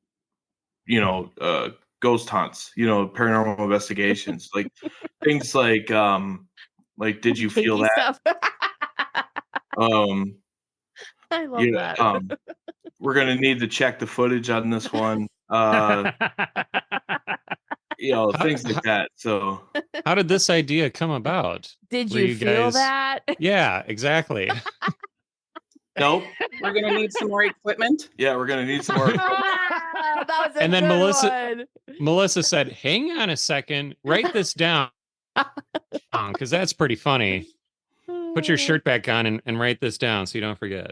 ghost hunts, paranormal investigations, like things like did you feel that? I love that. We're gonna need to check the footage on this one. Things like that. So how did this idea come about? Did you feel that? Yeah, exactly. Nope. We're going to need some more equipment. Yeah, we're going to need some more equipment. That was a and then good Melissa said, hang on a second, write this down. Because that's pretty funny. Put your shirt back on and write this down so you don't forget.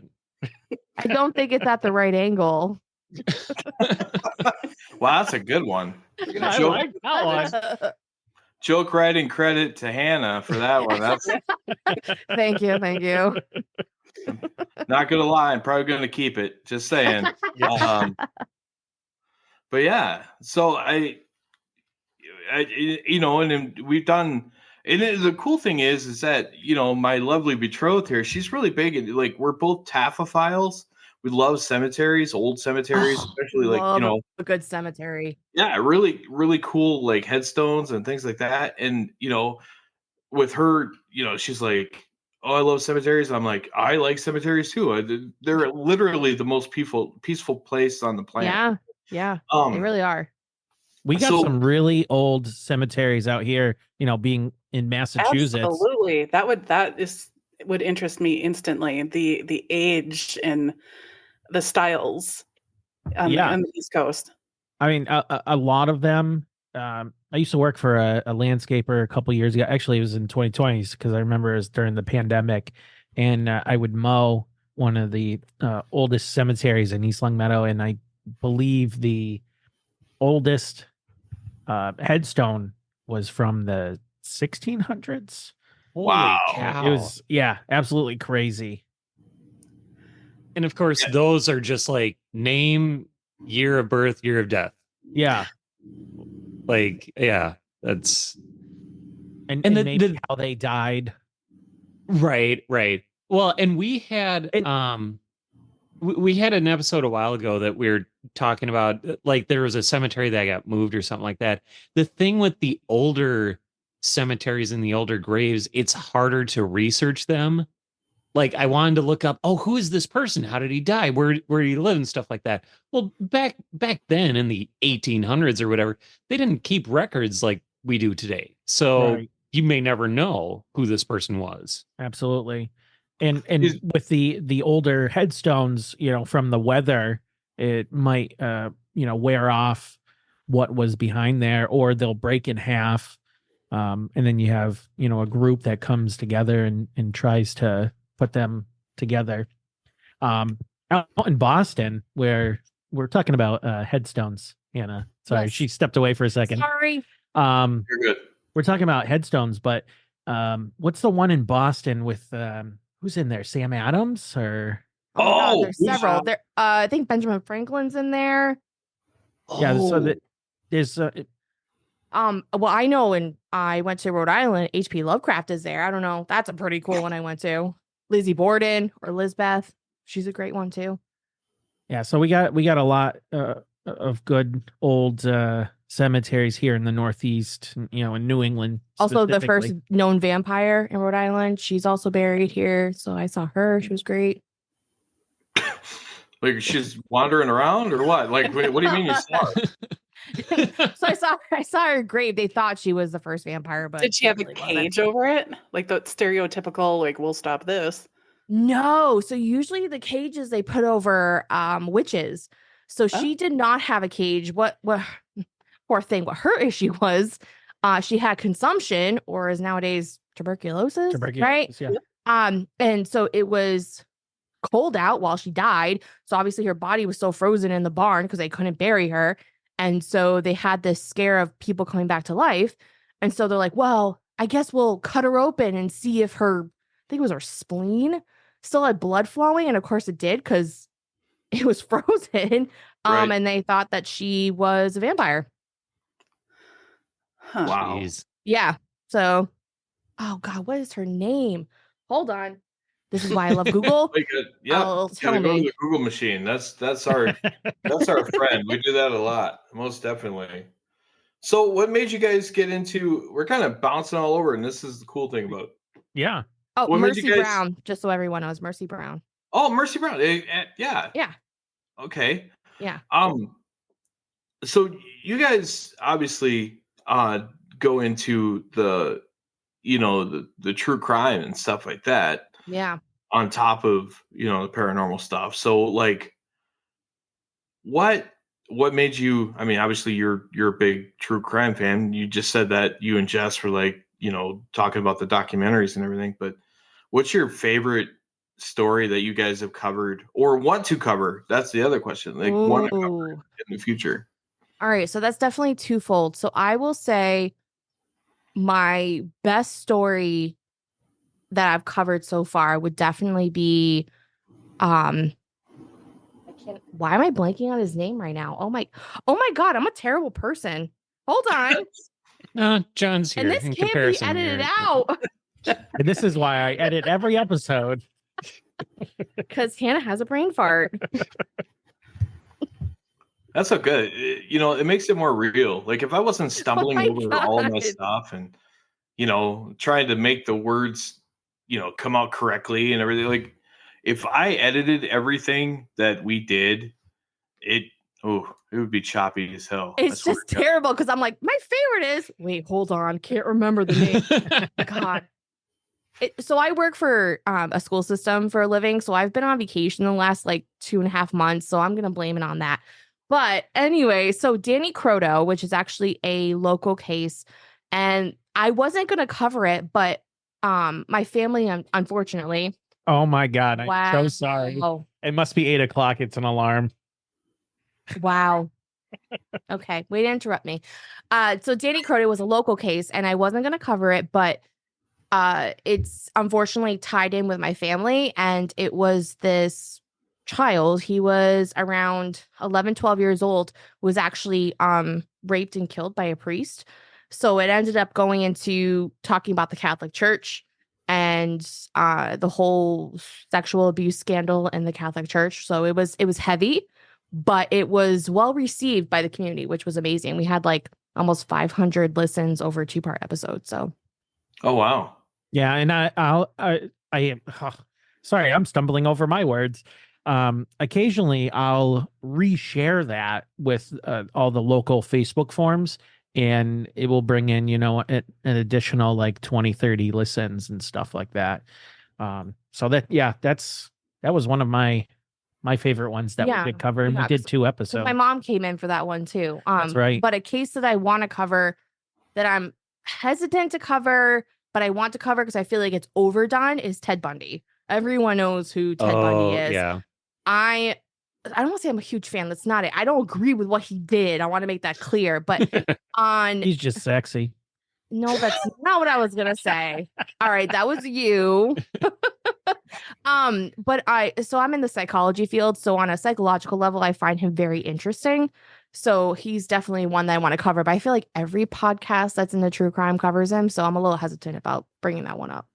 I don't think it's at the right angle. Wow, that's a good one. I like that one. Joke writing credit to Hannah for that one. That's Thank you. Not gonna lie, I'm probably gonna keep it. Just saying. But yeah, so I and then we've done. And the cool thing is that my lovely betrothed here, she's really big, and like we're both taphophiles. We love cemeteries, old cemeteries, especially a good cemetery. Yeah, really, really cool like headstones and things like that. And with her, she's like, "Oh, I love cemeteries." I'm like, "I like cemeteries too. They're literally the most peaceful place on the planet." Yeah, they really are. We got some really old cemeteries out here. Being in Massachusetts. Absolutely, that would interest me instantly. The age and the styles on the East Coast. I mean, a lot of them. I used to work for a landscaper a couple years ago. Actually, it was in 2020s because I remember it was during the pandemic, and I would mow one of the oldest cemeteries in East Longmeadow, and I believe the oldest headstone was from the 1600s. Holy Wow. cow. It was, absolutely crazy. And of course, those are just like name, year of birth, year of death. Yeah. Like, yeah, that's And And maybe how they died. right. Well, and we had we had an episode a while ago that we were talking about, like there was a cemetery that got moved or something like that. The thing with the older cemeteries and the older graves, it's harder to research them. Like I wanted to look up, who is this person? How did he die? Where did he live and stuff like that? Well, back then in the 1800s or whatever, they didn't keep records like we do today. So you may never know who this person was. Absolutely. And with the older headstones, from the weather, it might wear off what was behind there, or they'll break in half. And then you have, a group that comes together and tries to put them together. Out in Boston, where we're talking about headstones, Hannah. Sorry, Yes. she stepped away for a second. Sorry. You're good. We're talking about headstones, but what's the one in Boston with who's in there? Sam Adams or Oh, my God, Oh, there's several. There, I think Benjamin Franklin's in there. yeah, so that there's Well, I know when I went to Rhode Island, H.P. Lovecraft is there. I don't know. That's a pretty cool one I went to. Lizzie Borden or Lizbeth. She's a great one too. yeah, so we got a lot of good old cemeteries here in the Northeast, in New England. Also, the first specifically. known vampire in Rhode Island. She's also buried here. So I saw her. She was great. Like she's wandering around or what? Like, what do you mean you saw her? So I saw her grave. They thought she was the first vampire, but Did she have a really wasn't. cage over it? Like the stereotypical, like, we'll stop this. No. So usually the cages they put over witches. So she did not have a cage. What poor thing. What her issue was, she had consumption, or is nowadays tuberculosis, right? Yeah. And so it was cold out while she died. So obviously her body was still frozen in the barn because they couldn't bury her. And so they had this scare of people coming back to life. And so they're like, well, I guess we'll cut her open and see if I think it was her spleen, still had blood flowing. And of course it did because it was frozen. Right. And they thought that she was a vampire. Huh. Wow. Jeez. Yeah. So, oh God, what is her name? Hold on. This is why I love Google. Like Oh, tell gotta go to me. the Google machine. That's our friend. We do that a lot, most definitely. So, what made you guys get into? We're kind of bouncing all over, and this is the cool thing about. Yeah. Oh, What made you Mercy guys- Brown. Just so everyone knows, Mercy Brown. Oh, Mercy Brown. Yeah. Yeah. Okay. Yeah. So you guys obviously go into the true crime and stuff like that. Yeah. On top of the paranormal stuff. So like what made you, I mean, obviously you're a big true crime fan. You just said that you and Jess were like, talking about the documentaries and everything, but what's your favorite story that you guys have covered or want to cover? That's the other question. Like want to cover in the future. All right. So that's definitely twofold. So I will say my best story that I've covered so far would definitely be why am I blanking on his name right now? Oh my God, I'm a terrible person. Hold on. John's here. And this in can't be comparison edited here. out And this is why I edit every episode. because Hannah has a brain fart. That's so good. It makes it more real. Like if I wasn't stumbling my over all of my God. stuff and trying to make the words come out correctly and everything, like if I edited everything that we did, it would be choppy as hell. I It's swear just to God. terrible because I'm like, my favorite is wait, hold on, can't remember the name. God. So I work for a school system for a living. So I've been on vacation the last like 2.5 months. So I'm going to blame it on that. But anyway, so Danny Croto, which is actually a local case, and I wasn't going to cover it, but my family, unfortunately. Oh my God. I'm Wow. so sorry. It must be 8:00. It's an alarm. Wow. Okay. Way to interrupt me. So Danny Croto was a local case, and I wasn't going to cover it, but it's unfortunately tied in with my family. And it was this child. He was around 11, 12 years old, was actually raped and killed by a priest. So it ended up going into talking about the Catholic Church and the whole sexual abuse scandal in the Catholic Church. So it was heavy, but it was well received by the community, which was amazing. We had like almost 500 listens over a 2-part episode. So, Oh wow. Yeah, and sorry, I'm stumbling over my words. Occasionally I'll reshare that with all the local Facebook forums, and it will bring in, an additional like 20, 30 listens and stuff like that. So that was one of my favorite ones that we did cover, and we did 2 episodes. My mom came in for that one too. That's right. But a case that I want to cover that I'm hesitant to cover, but I want to cover because I feel like it's overdone, is Ted Bundy. Everyone knows who Ted Bundy is. Yeah. I don't want to say I'm a huge fan. That's not it. I don't agree with what he did. I want to make that clear. But he's just sexy. No, that's not what I was gonna say. All right, that was you. But I'm in the psychology field, so on a psychological level, I find him very interesting. So he's definitely one that I want to cover. But I feel like every podcast that's in the true crime covers him, so I'm a little hesitant about bringing that one up.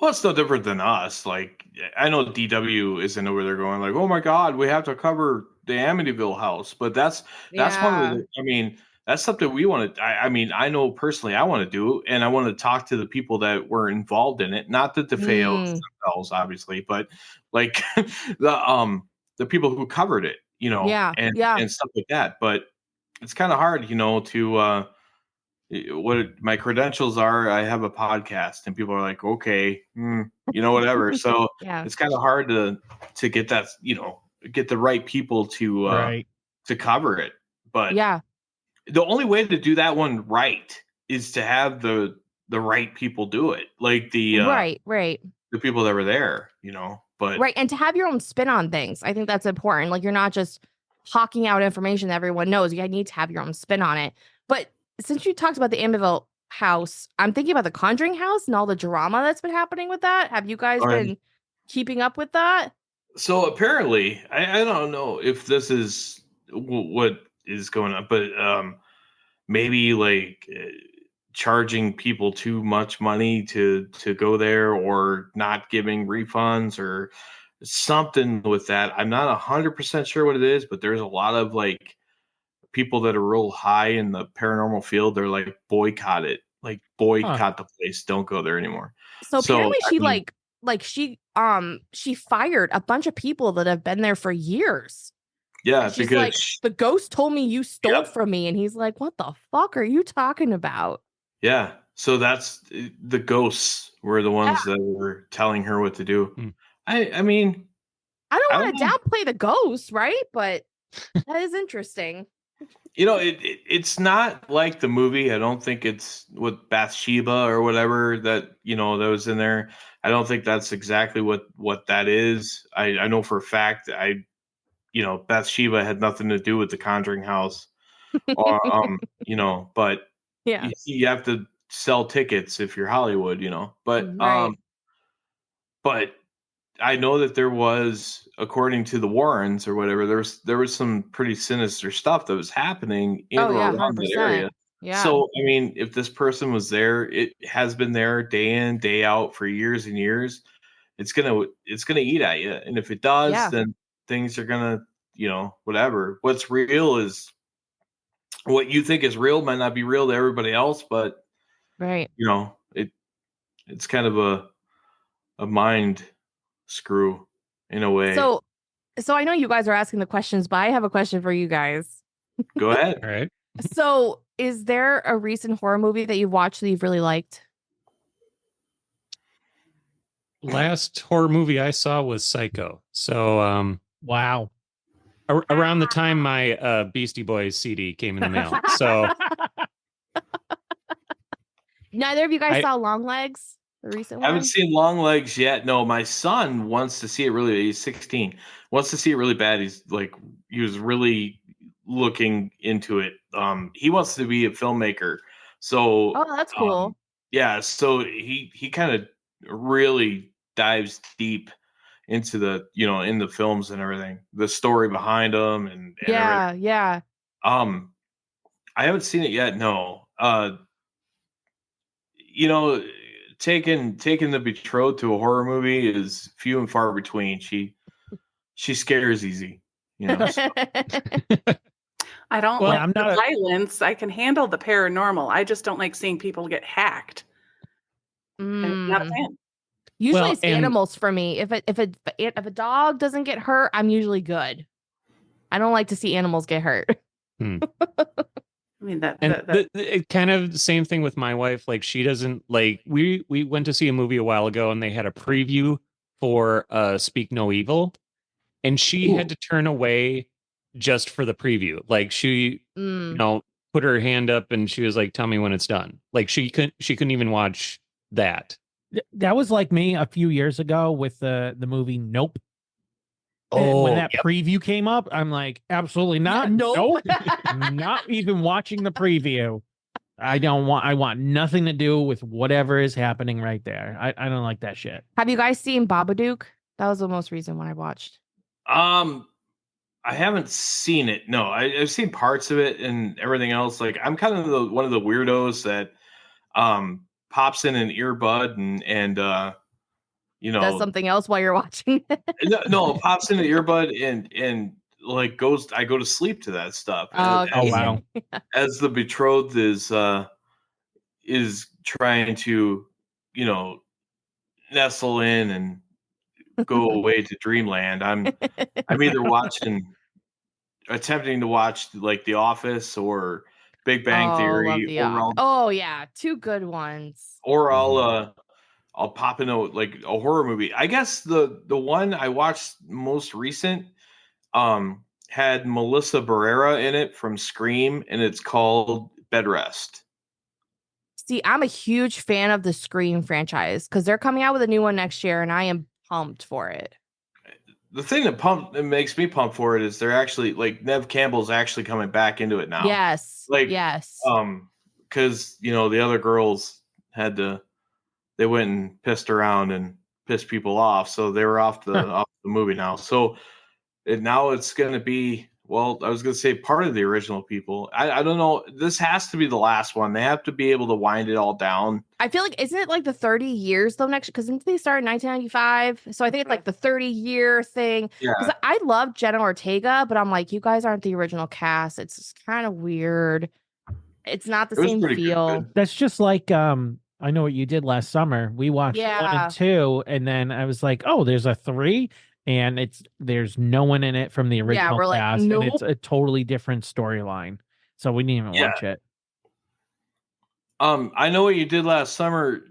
Well, it's no different than us. Like, I know DW isn't over there going like, "Oh my God, we have to cover the Amityville house," but that's one of the. I mean, that's something we want to. I mean, I know personally, I want to do, and I want to talk to the people that were involved in it. Not that the fails themselves, obviously, but like the people who covered it, and stuff like that. But it's kind of hard, to. What my credentials are, I have a podcast, and people are like, okay, whatever. So it's kind of hard to get that, get the right people to cover it. But the only way to do that one right is to have the right people do it, like the the people that were there, but and to have your own spin on things. I think that's important. Like, you're not just hawking out information that everyone knows. You need to have your own spin on it. But since you talked about the Amityville house, I'm thinking about the Conjuring house and all the drama that's been happening with that. Have you guys been keeping up with that? So apparently, I don't know if this is what is going on, but maybe like charging people too much money to go there, or not giving refunds, or something with that. I'm not 100% sure what it is, but there's a lot of like people that are real high in the paranormal field. They're like, boycott it, like boycott the place, don't go there anymore. So apparently she fired a bunch of people that have been there for years. Yeah, she's because like, the ghost told me you stole from me, and he's like, what the fuck are you talking about? Yeah, so that's the ghosts were the ones that were telling her what to do. I mean, I don't want to downplay the ghosts, right? But that is interesting. It's not like the movie. I don't think it's with Bathsheba or whatever that that was in there. I don't think that's exactly what that is. I know for a fact Bathsheba had nothing to do with the Conjuring house, or but you have to sell tickets if you're Hollywood, but but I know that there was, according to the Warrens or whatever, there was some pretty sinister stuff that was happening in or around that area. Yeah. So, I mean, if this person was there, it has been there day in, day out for years and years. It's gonna eat at you, and if it does, then things are gonna, whatever. What's real is what you think is real might not be real to everybody else, but it's kind of a mind screw in a way. So I know you guys are asking the questions, but I have a question for you guys. Go ahead. All right. So, is there a recent horror movie that you've watched that you've really liked? Last horror movie I saw was Psycho. So, wow. around the time my Beastie Boys CD came in the mail. So Neither of you guys saw Long Legs, the recent I one? haven't seen Long Legs yet. No, my son wants to see it really. He's 16. Wants to see it really bad. He was really looking into it. He wants to be a filmmaker. So Oh, that's cool. yeah, so he kind of really dives deep into the, in the films and everything, the story behind them and everything. Yeah. I haven't seen it yet. No. Taking the betrothed to a horror movie is few and far between. She scares easy, so. I don't Well, like I'm the not violence. I can handle the paranormal. I just don't like seeing people get hacked. I'm not a fan. Usually Well, it's and- animals for me. If a dog doesn't get hurt, I'm usually good. I don't like to see animals get hurt. I mean it kind of the same thing with my wife. Like she doesn't like we went to see a movie a while ago and they had a preview for Speak No Evil, and she had to turn away just for the preview. Like she put her hand up and she was like, "Tell me when it's done." Like she couldn't even watch that. That was like me a few years ago with the movie Nope. And Oh, when that preview came up, I'm like, absolutely not. Nope. Not even watching the preview. I want nothing to do with whatever is happening right there. I don't like that shit. Have you guys seen Babadook? That was the most recent one I watched. I haven't seen it. No, I've seen parts of it and everything else. Like I'm kind of one of the weirdos that pops in an earbud and does something else while you're watching it. no, pops in an earbud and like I go to sleep to that stuff. Oh, okay. Wow. As the betrothed is trying to, nestle in and go away to dreamland. I'm either attempting to watch like The Office or Big Bang Theory, yeah, two good ones. or I'll pop into like a horror movie. I guess the one I watched most recent had Melissa Barrera in it from Scream, and it's called Bed Rest. See, I'm a huge fan of the Scream franchise because they're coming out with a new one next year, and I am pumped for it. The thing that makes me pumped for it is they're actually like Neve Campbell's actually coming back into it now. Yes. Yes. Because the other girls they went and pissed around and pissed people off, so they were off the movie now. So now it's going to be, well, I was going to say part of the original people. I don't know. This has to be the last one. They have to be able to wind it all down. I feel like, isn't it like the 30 years though next? Because didn't they start in 1995? So I think it's like the 30-year thing. Yeah. Because I love Jenna Ortega, but I'm like, you guys aren't the original cast. It's kind of weird. It's not the same feel. Good. That's just like I Know What You Did Last Summer. We watched 1 and 2, and then I was like, oh, there's a 3, and there's no one in it from the original we're cast, like, nope. and it's a totally different storyline. So we didn't even watch it. I Know What You Did Last Summer,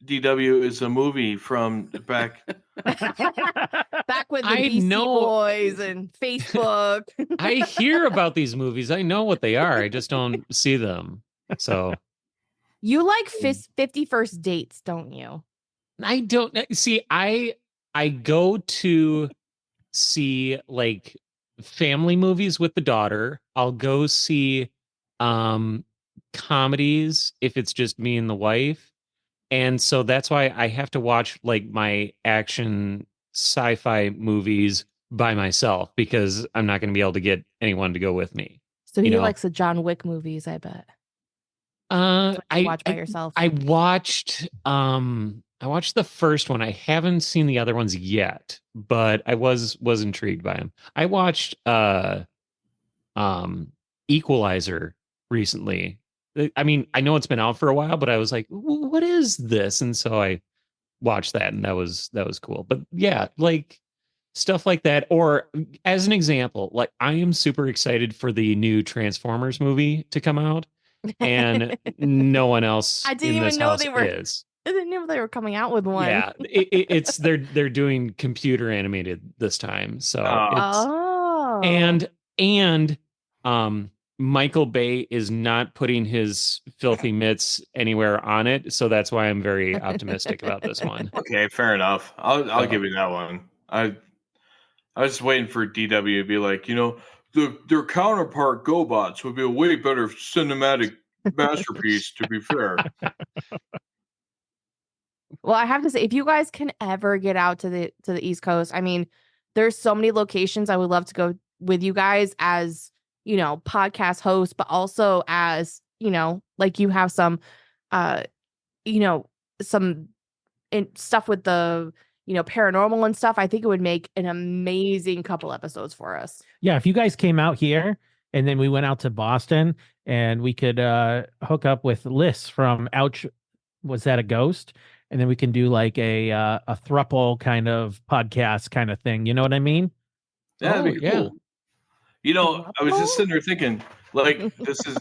DW, is a movie from back with the Beastie Boys and Facebook. I hear about these movies. I know what they are. I just don't see them. So you like 50 First Dates, don't you? I don't see. I go to see like family movies with the daughter. I'll go see comedies if it's just me and the wife. And so that's why I have to watch like my action sci-fi movies by myself, because I'm not going to be able to get anyone to go with me. So he likes the John Wick movies, I bet. I watch by yourself. I watched the first one. I haven't seen the other ones yet, but I was intrigued by them. I watched Equalizer recently. I mean, I know it's been out for a while, but I was like, what is this? And so I watched that, and that was cool. But yeah, like stuff like that. Or as an example, like I am super excited for the new Transformers movie to come out, and no one else I didn't in even this know house they were. is. I didn't know they were coming out with one. Yeah, it's they're doing computer animated this time, so And Michael Bay is not putting his filthy mitts anywhere on it, so that's why I'm very optimistic about this one. Okay, fair enough. I'll give you that one. I was just waiting for DW to be like, their counterpart GoBots would be a way better cinematic masterpiece, to be fair. Well, I have to say, if you guys can ever get out to the East Coast, I mean, there's so many locations I would love to go with you guys as, podcast hosts, but also as, like you have some, some stuff with the, paranormal and stuff. I think it would make an amazing couple episodes for us. Yeah, if you guys came out here and then we went out to Boston and we could hook up with Liz from Ouch, Was That a Ghost? And then we can do like a thruple kind of podcast kind of thing. You know what I mean? Yeah, that'd be cool. I was just sitting there thinking, like, this is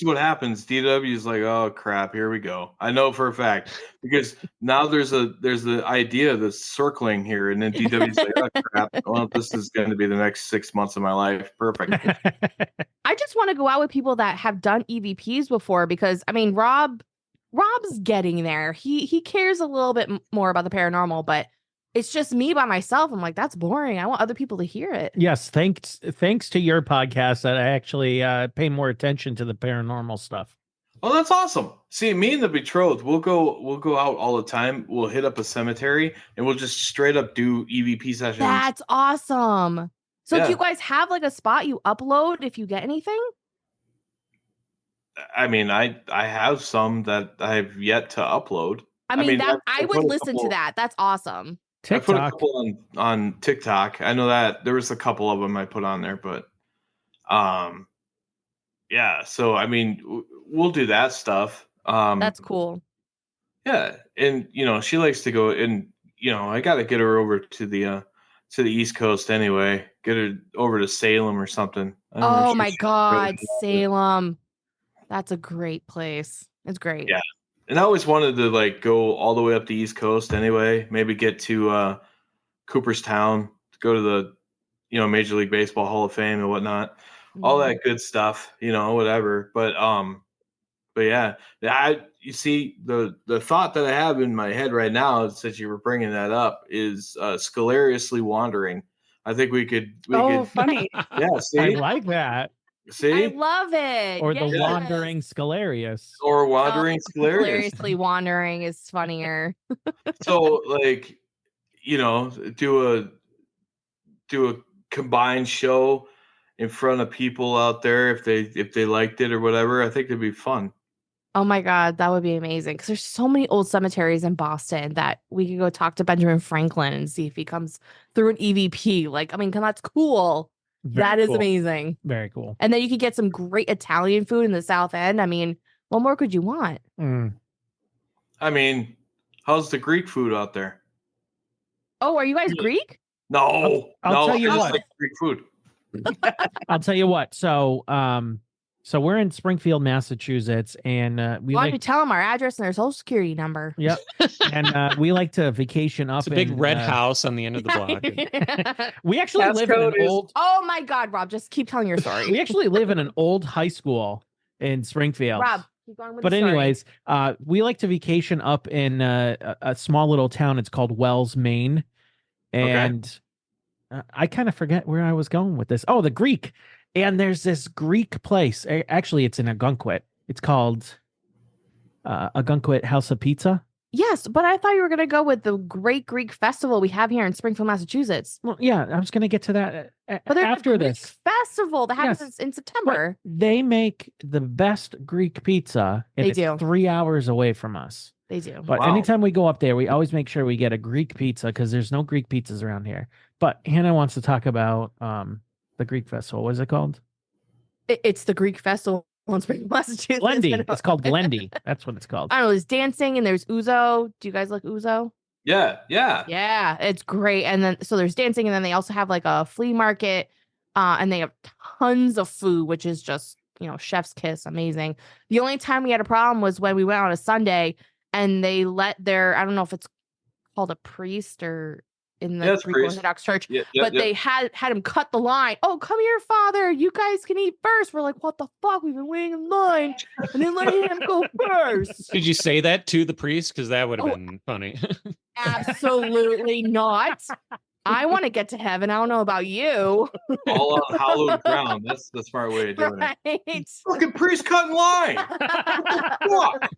what happens. DW is like, oh crap, here we go. I know for a fact because now there's the idea of this circling here, and then DW's like, oh crap, well, this is going to be the next 6 months of my life. Perfect. I just want to go out with people that have done EVPs before because I mean, Rob's getting there. He cares a little bit more about the paranormal, but it's just me by myself. I'm like, that's boring. I want other people to hear it. Yes, thanks to your podcast that I actually pay more attention to the paranormal stuff. Oh, that's awesome. See, me and the betrothed, we'll go out all the time. We'll hit up a cemetery and we'll just straight up do EVP sessions. That's awesome. So do you guys have like a spot you upload if you get anything? I mean, I have some that I've yet to upload. I would listen to that. That's awesome. TikTok. I put a couple on TikTok. I know that there was a couple of them I put on there, but yeah. So I mean, we'll do that stuff. That's cool. Yeah, and she likes to go, and I got to get her over to the East Coast anyway. Get her over to Salem or something. Oh my God, Salem. That's a great place. It's great. Yeah. And I always wanted to like go all the way up the East Coast anyway, maybe get to Cooperstown, to go to the, Major League Baseball Hall of Fame and whatnot, all that good stuff, whatever. But yeah, you see the thought that I have in my head right now, since you were bringing that up, is Scalariously Wandering. I think we could. Funny. Yeah, see? I like that. See? I love it. Or the Wandering Scalarius. Or Wandering Scalarius. Scalariously Wandering is funnier. So, like, do a combined show in front of people out there if they liked it or whatever. I think it'd be fun. Oh my God, that would be amazing. Because there's so many old cemeteries in Boston that we could go talk to Benjamin Franklin and see if he comes through an EVP. Like, I mean, that's cool. That is cool. Amazing. Very cool. And then you could get some great Italian food in the South End. I mean, what more could you want? I mean, how's the Greek food out there? Oh, are you guys Greek? No. I'll tell you what. Like Greek food. I'll tell you what. So, so we're in Springfield, Massachusetts, and we Why don't you tell them our address and their social security number? Yep. And we like to vacation up. It's a big red house on the end of the block. We actually live in an old. Oh my God, Rob! Just keep telling your story. We actually live in an old high school in Springfield. Rob, keep going with but the story. anyways, we like to vacation up in a small little town. It's called Wells, Maine, and I kind of forget where I was going with this. Oh, the Greek. And there's this Greek place. Actually, it's in Agunquit. It's called Agunquit House of Pizza. Yes, but I thought you were going to go with the Great Greek Festival we have here in Springfield, Massachusetts. Well, yeah, I was going to get to that but after this. Festival that happens in September. But they make the best Greek pizza. And They it's do. 3 hours away from us. They do. But anytime we go up there, we always make sure we get a Greek pizza because there's no Greek pizzas around here. But Hannah wants to talk about the Greek Festival. What is it called? It's the Greek Festival in Springfield, Massachusetts. Glendy. It's called Glendy. That's what it's called. I don't know. There's dancing and there's Ouzo. Do you guys like Ouzo? Yeah. Yeah, it's great. And then so there's dancing, and then they also have like a flea market, and they have tons of food, which is just chef's kiss, amazing. The only time we had a problem was when we went on a Sunday, and they let I don't know if it's called a priest or in the Yeah, it's Greek priest. Orthodox Church. Yeah, But they had him cut the line. Oh, come here, Father. You guys can eat first. We're like, what the fuck? We've been waiting in line, and then letting him go first. Did you say that to the priest? Because that would have Oh, been funny. Absolutely not. I want to get to heaven. I don't know about you. All on hallowed ground. That's the smart way of doing it. Right. Fucking priest cutting line. Fuck.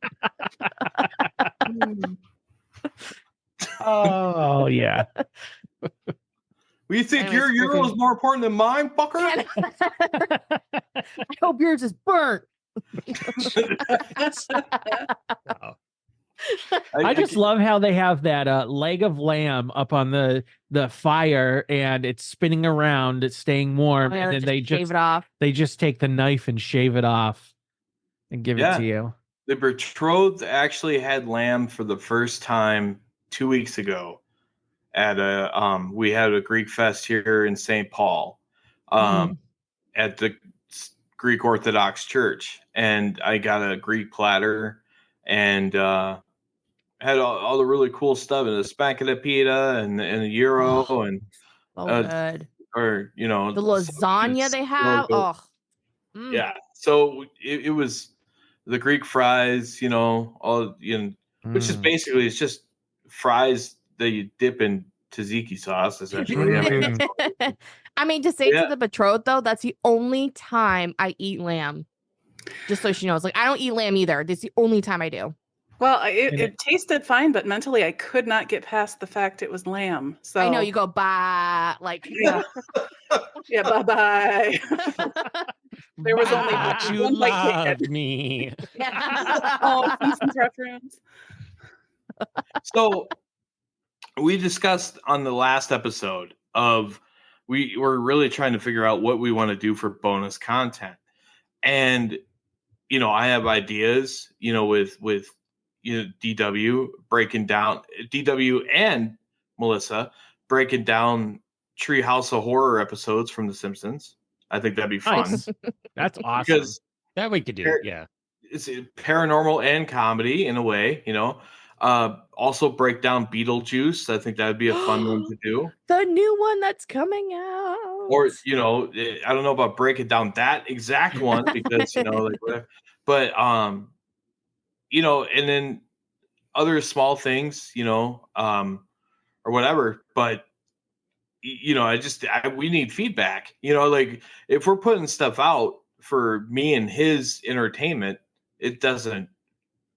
Oh yeah. You think Anyways, your euro is more important than mine, fucker? I hope yours is burnt. Wow. I just love how they have that leg of lamb up on the fire and it's spinning around, it's staying warm, Oh, yeah, and then they shave it off. they just take the knife and shave it off and give it to you. The betrothed actually had lamb for the first time 2 weeks ago at we had a Greek fest here in St. Paul at the Greek Orthodox Church, and I got a Greek platter and had all the really cool stuff and the spaghetti pita and the euro and good. or The lasagna they have. Yeah, so it was the Greek fries, all which is basically it's just fries that you dip in tzatziki sauce, essentially. I mean, to say to the betrothed though, that's the only time I eat lamb. Just so she knows, like I don't eat lamb either. This is the only time I do. Well, it tasted fine, but mentally I could not get past the fact it was lamb. So I know you go bye, like yeah, yeah, bye bye. There was only you one love me. Oh, Simpsons reference. So we discussed on the last episode of we were really trying to figure out what we want to do for bonus content, and I have ideas, with DW breaking down DW and Melissa breaking down Treehouse of Horror episodes from The Simpsons. I think that'd be fun. Nice. That's awesome. Because That we could do. Yeah. it's paranormal and comedy in a way, also break down Beetlejuice. I think that'd be a fun one to do. The new one that's coming out. Or, I don't know about breaking down that exact one because, like whatever. But and then other small things, or whatever. But we need feedback. Like if we're putting stuff out for me and his entertainment, it doesn't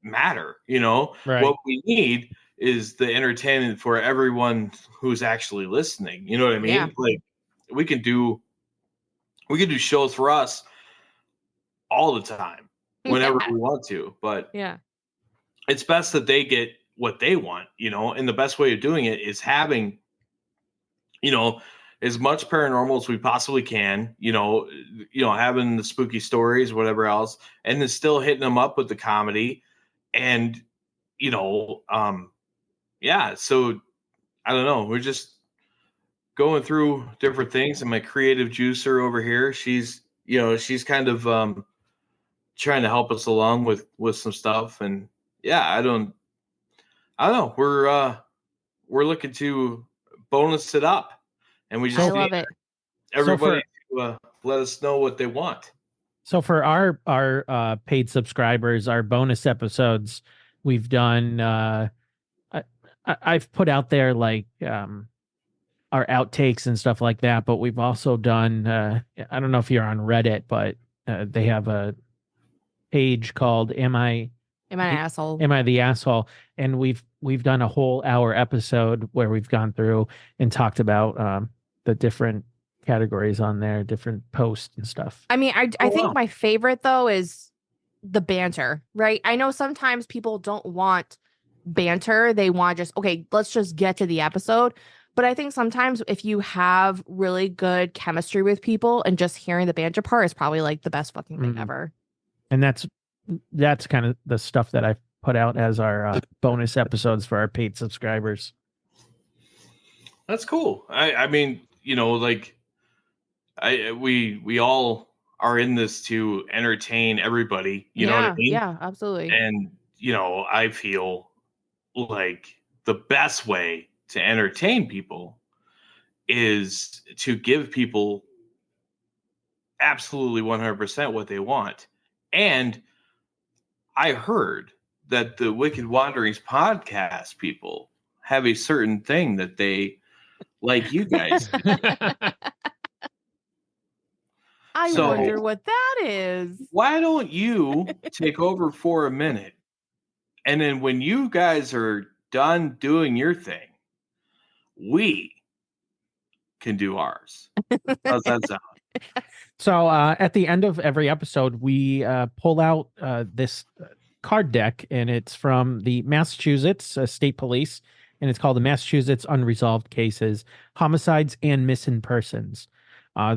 matter. Right. What we need is the entertainment for everyone who's actually listening. You know what I mean? Yeah. Like we can do shows for us all the time whenever we want to, but yeah, it's best that they get what they want, and the best way of doing it is having as much paranormal as we possibly can, having the spooky stories, whatever else, and then still hitting them up with the comedy. And, so I don't know. We're just going through different things. And my creative juicer over here, she's kind of trying to help us along with some stuff. And I don't know. We're looking to bonus it up. And we just I love it. Everybody to let us know what they want. So for our paid subscribers, our bonus episodes, we've done. I've put out there like our outtakes and stuff like that, but we've also done. I don't know if you're on Reddit, but they have a page called "Am I an asshole? Am I the asshole?" And we've done a whole hour episode where we've gone through and talked about the different categories on there, different posts and stuff. I mean, I think my favorite though is the banter, right? I know sometimes people don't want banter. They want just, okay, let's just get to the episode. But I think sometimes if you have really good chemistry with people and just hearing the banter part is probably like the best fucking thing ever. And that's kind of the stuff that I've put out as our bonus episodes for our paid subscribers. That's cool. I mean, like we all are in this to entertain everybody, you know what I mean? Yeah, absolutely. And I feel like the best way to entertain people is to give people absolutely 100% what they want. And I heard that the Wicked Wanderings podcast people have a certain thing that they like you guys. I wonder what that is. Why don't you take over for a minute? And then when you guys are done doing your thing, we can do ours. How's that sound? So at the end of every episode, we pull out this card deck, and it's from the Massachusetts State Police, and it's called the Massachusetts Unresolved Cases, Homicides and Missing Persons.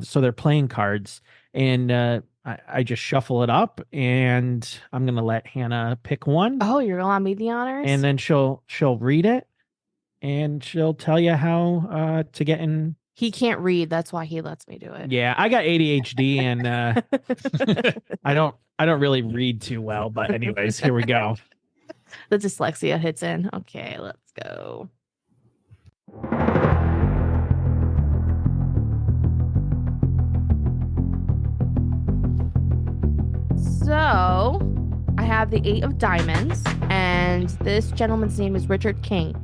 So they're playing cards, and I just shuffle it up, and I'm going to let Hannah pick one. Oh, you're going to me the honors? And then she'll read it, and she'll tell you how to get in. He can't read. That's why he lets me do it. Yeah, I got ADHD, and I don't really read too well. But anyways, here we go. The dyslexia hits in. Okay, let's go. So, I have the 8 of diamonds, and this gentleman's name is Richard King.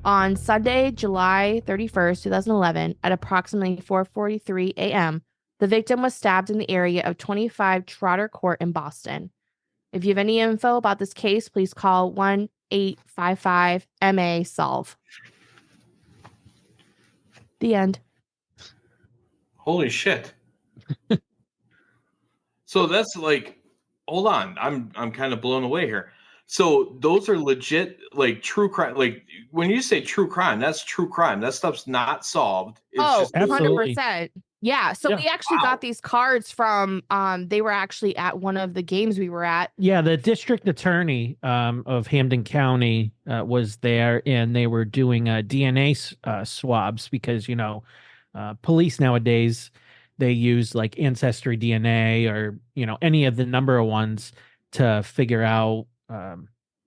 On Sunday, July 31st, 2011, at approximately 4:43 a.m., the victim was stabbed in the area of 25 Trotter Court in Boston. If you have any info about this case, please call 1-855-MA-SOLVE. The end. Holy shit. So that's like, hold on. I'm kind of blown away here. So those are legit, like true crime. Like when you say true crime, that's true crime. That stuff's not solved. It's just 100%. Yeah. So we actually got these cards from, they were actually at one of the games we were at. Yeah, the district attorney of Hampden County was there, and they were doing DNA swabs because, police nowadays, they use like Ancestry DNA or, any of the number of ones to figure out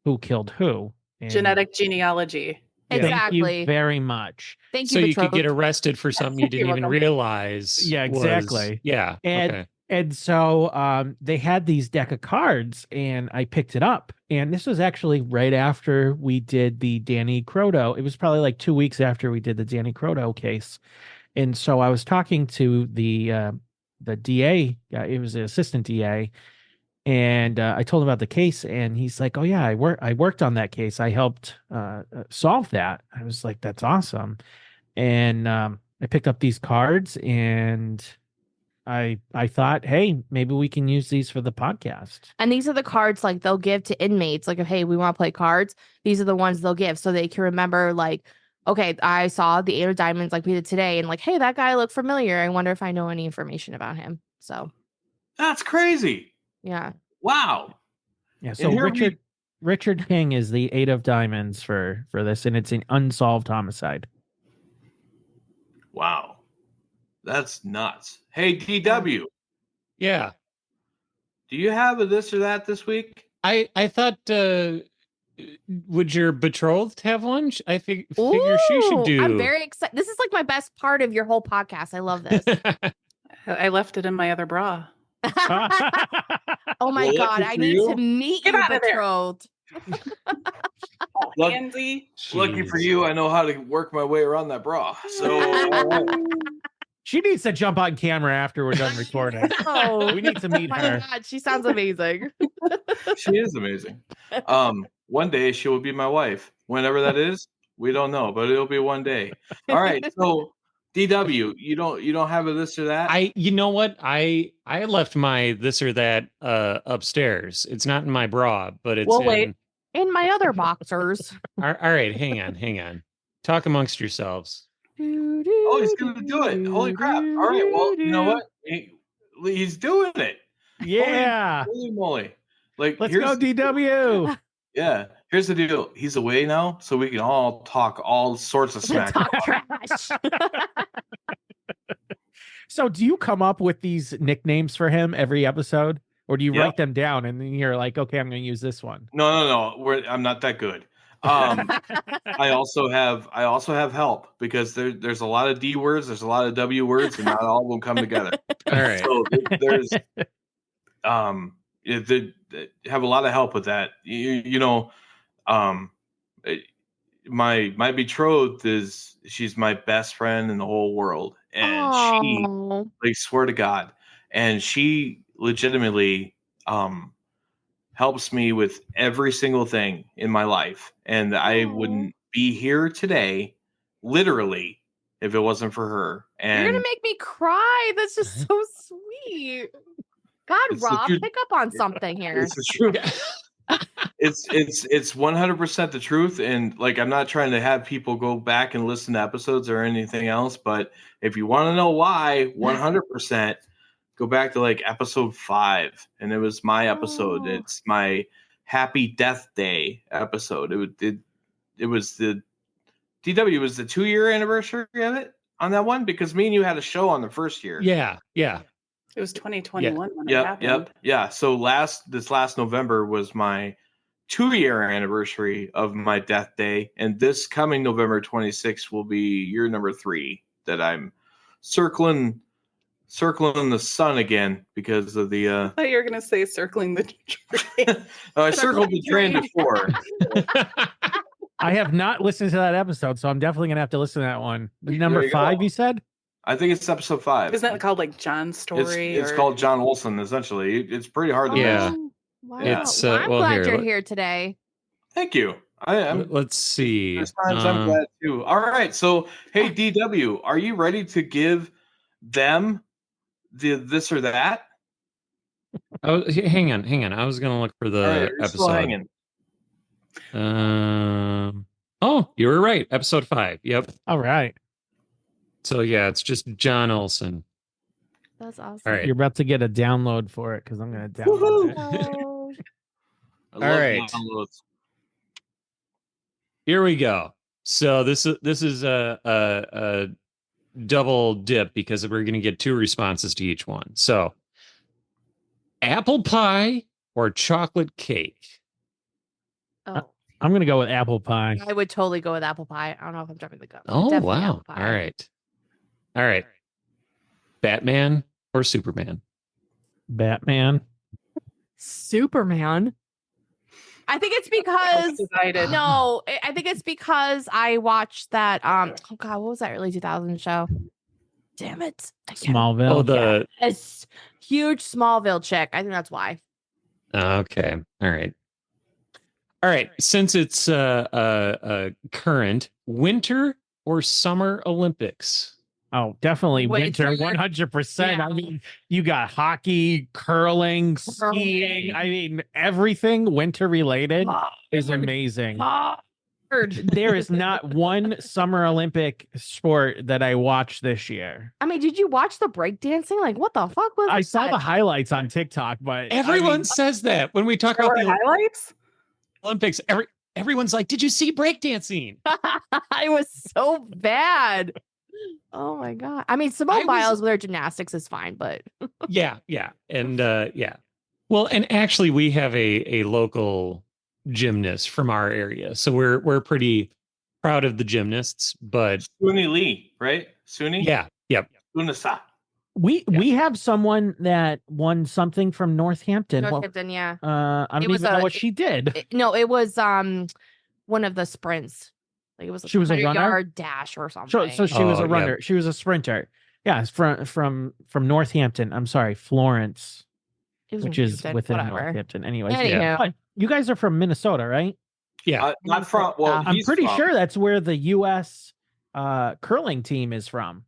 who killed who. And genetic genealogy. Exactly. Thank you very much. Thank you. So you could get arrested for something you didn't even realize. Yeah, exactly. Yeah. And so they had these deck of cards, and I picked it up. And this was actually right after we did the Danny Croto. It was probably like 2 weeks after we did the Danny Croto case. And so I was talking to the DA. It was the assistant DA. And I told him about the case, and he's like, "Oh yeah, I worked on that case. I helped solve that." I was like, "That's awesome." And I picked up these cards, and I thought, hey, maybe we can use these for the podcast. And these are the cards like they'll give to inmates. Like, if, hey, we want to play cards, these are the ones they'll give so they can remember, like, okay, I saw the 8 of diamonds like we did today, and like, hey, that guy looked familiar. I wonder if I know any information about him. So that's crazy. Yeah. Wow. Yeah. So Richard King is the 8 of diamonds for this, and it's an unsolved homicide. Wow. That's nuts. Hey, DW. Yeah. Do you have a this or that this week? I thought, would your betrothed have one? I figure she should do. I'm very excited. This is like my best part of your whole podcast. I love this. I left it in my other bra. Oh my God, I need to meet your betrothed. Lucky for you, I know how to work my way around that bra. So she needs to jump on camera after we're done recording. Oh, we need to meet her. God, she sounds amazing. She is amazing. One day she will be my wife. Whenever that is, we don't know, but it'll be one day. All right, so DW, you don't have a this or that? You know what? I left my this or that upstairs. It's not in my bra, but it's in my other boxers. All right, hang on. Talk amongst yourselves. Oh, he's gonna do it. Holy crap. All right, well, you know what? He's doing it. Yeah. Holy moly. Like, let's go, DW. Yeah. Here's the deal. He's away now, so we can all talk all sorts of smack. Talk trash. So do you come up with these nicknames for him every episode? Or do you write them down and then you're like, okay, I'm going to use this one? No. I'm not that good. I also have help because there's a lot of D words, there's a lot of W words, and not all of them come together. All right. So there's they have a lot of help with that. My betrothed she's my best friend in the whole world, and she, like, swear to God, and she legitimately helps me with every single thing in my life, and I wouldn't be here today, literally, if it wasn't for her. And You're gonna make me cry. That's just so sweet. God, Rob, pick up on something here. It's the truth. It's 100% the truth, and like, I'm not trying to have people go back and listen to episodes or anything else, but if you want to know why, 100%, go back to like episode 5, and it was my episode. It's my Happy Death Day episode. It was the DW was the 2-year anniversary of it on that one, because me and you had a show on the first year. Yeah. It was 2021 when it happened. Yeah. So this last November was my 2-year anniversary of my death day, and this coming November 26th will be year number 3 that I'm circling the sun again because of the. I thought you were gonna say circling the train. I circled the train before. I have not listened to that episode, so I'm definitely gonna have to listen to that one. Number 5, you said? I think it's episode 5. Isn't that called like John's story? It's called John Olson. Essentially, it's pretty hard to miss. Wow. It's, Well, I'm glad you're here. here today. Thank you. Let's see. I'm glad too. All right. So, hey, DW, are you ready to give them the this or that? Oh, hang on. I was gonna look for the episode. Oh, you were right. Episode 5. Yep. All right. So yeah, it's just John Olson. That's awesome. All right. You're about to get a download for it because I'm going to download it. All right. Here we go. So this is a double dip because we're going to get 2 responses to each one. So, apple pie or chocolate cake? Oh, I'm going to go with apple pie. I would totally go with apple pie. I don't know if I'm jumping the gun. Oh, Definitely wow. apple pie. All right. Batman or Superman? Batman. Superman. I think it's because no, I think it's because I watched that oh god, what was that early 2000s show? Damn it. Smallville. Oh, the huge Smallville chick. I think that's why. Okay. All right. Since it's current, winter or summer Olympics? Oh, definitely Winter. winter, 100%. Yeah. I mean, you got hockey, curling, skiing. I mean, everything winter related is amazing. There is not one Summer Olympic sport that I watched this year. I mean, did you watch the breakdancing? Like, what the fuck was I that? saw the highlights on TikTok, but Everyone says that when we talk There about were the highlights. Olympics. Everyone's like, "Did you see breakdancing?" It was so bad. Oh my god! I mean, Simone Biles with her gymnastics is fine, but yeah, and yeah. Well, and actually, we have a local gymnast from our area, so we're pretty proud of the gymnasts. But Suni Lee, right? Suni. Yeah. Yep. Sunasa. we have someone that won something from Northampton. Northampton, yeah. I don't even know what she did. No, it was one of the sprints. Like it was She was a runner? yard dash or something. So she was a runner. Yeah. She was a sprinter. Yeah, it's from Northampton. I'm sorry, Florence, It was which is Houston, within whatever. Northampton. Anyways, Anywho. But you guys are from Minnesota, right? Yeah. Not from. Well, I'm he's pretty from. sure that's where the U.S. Curling team is from.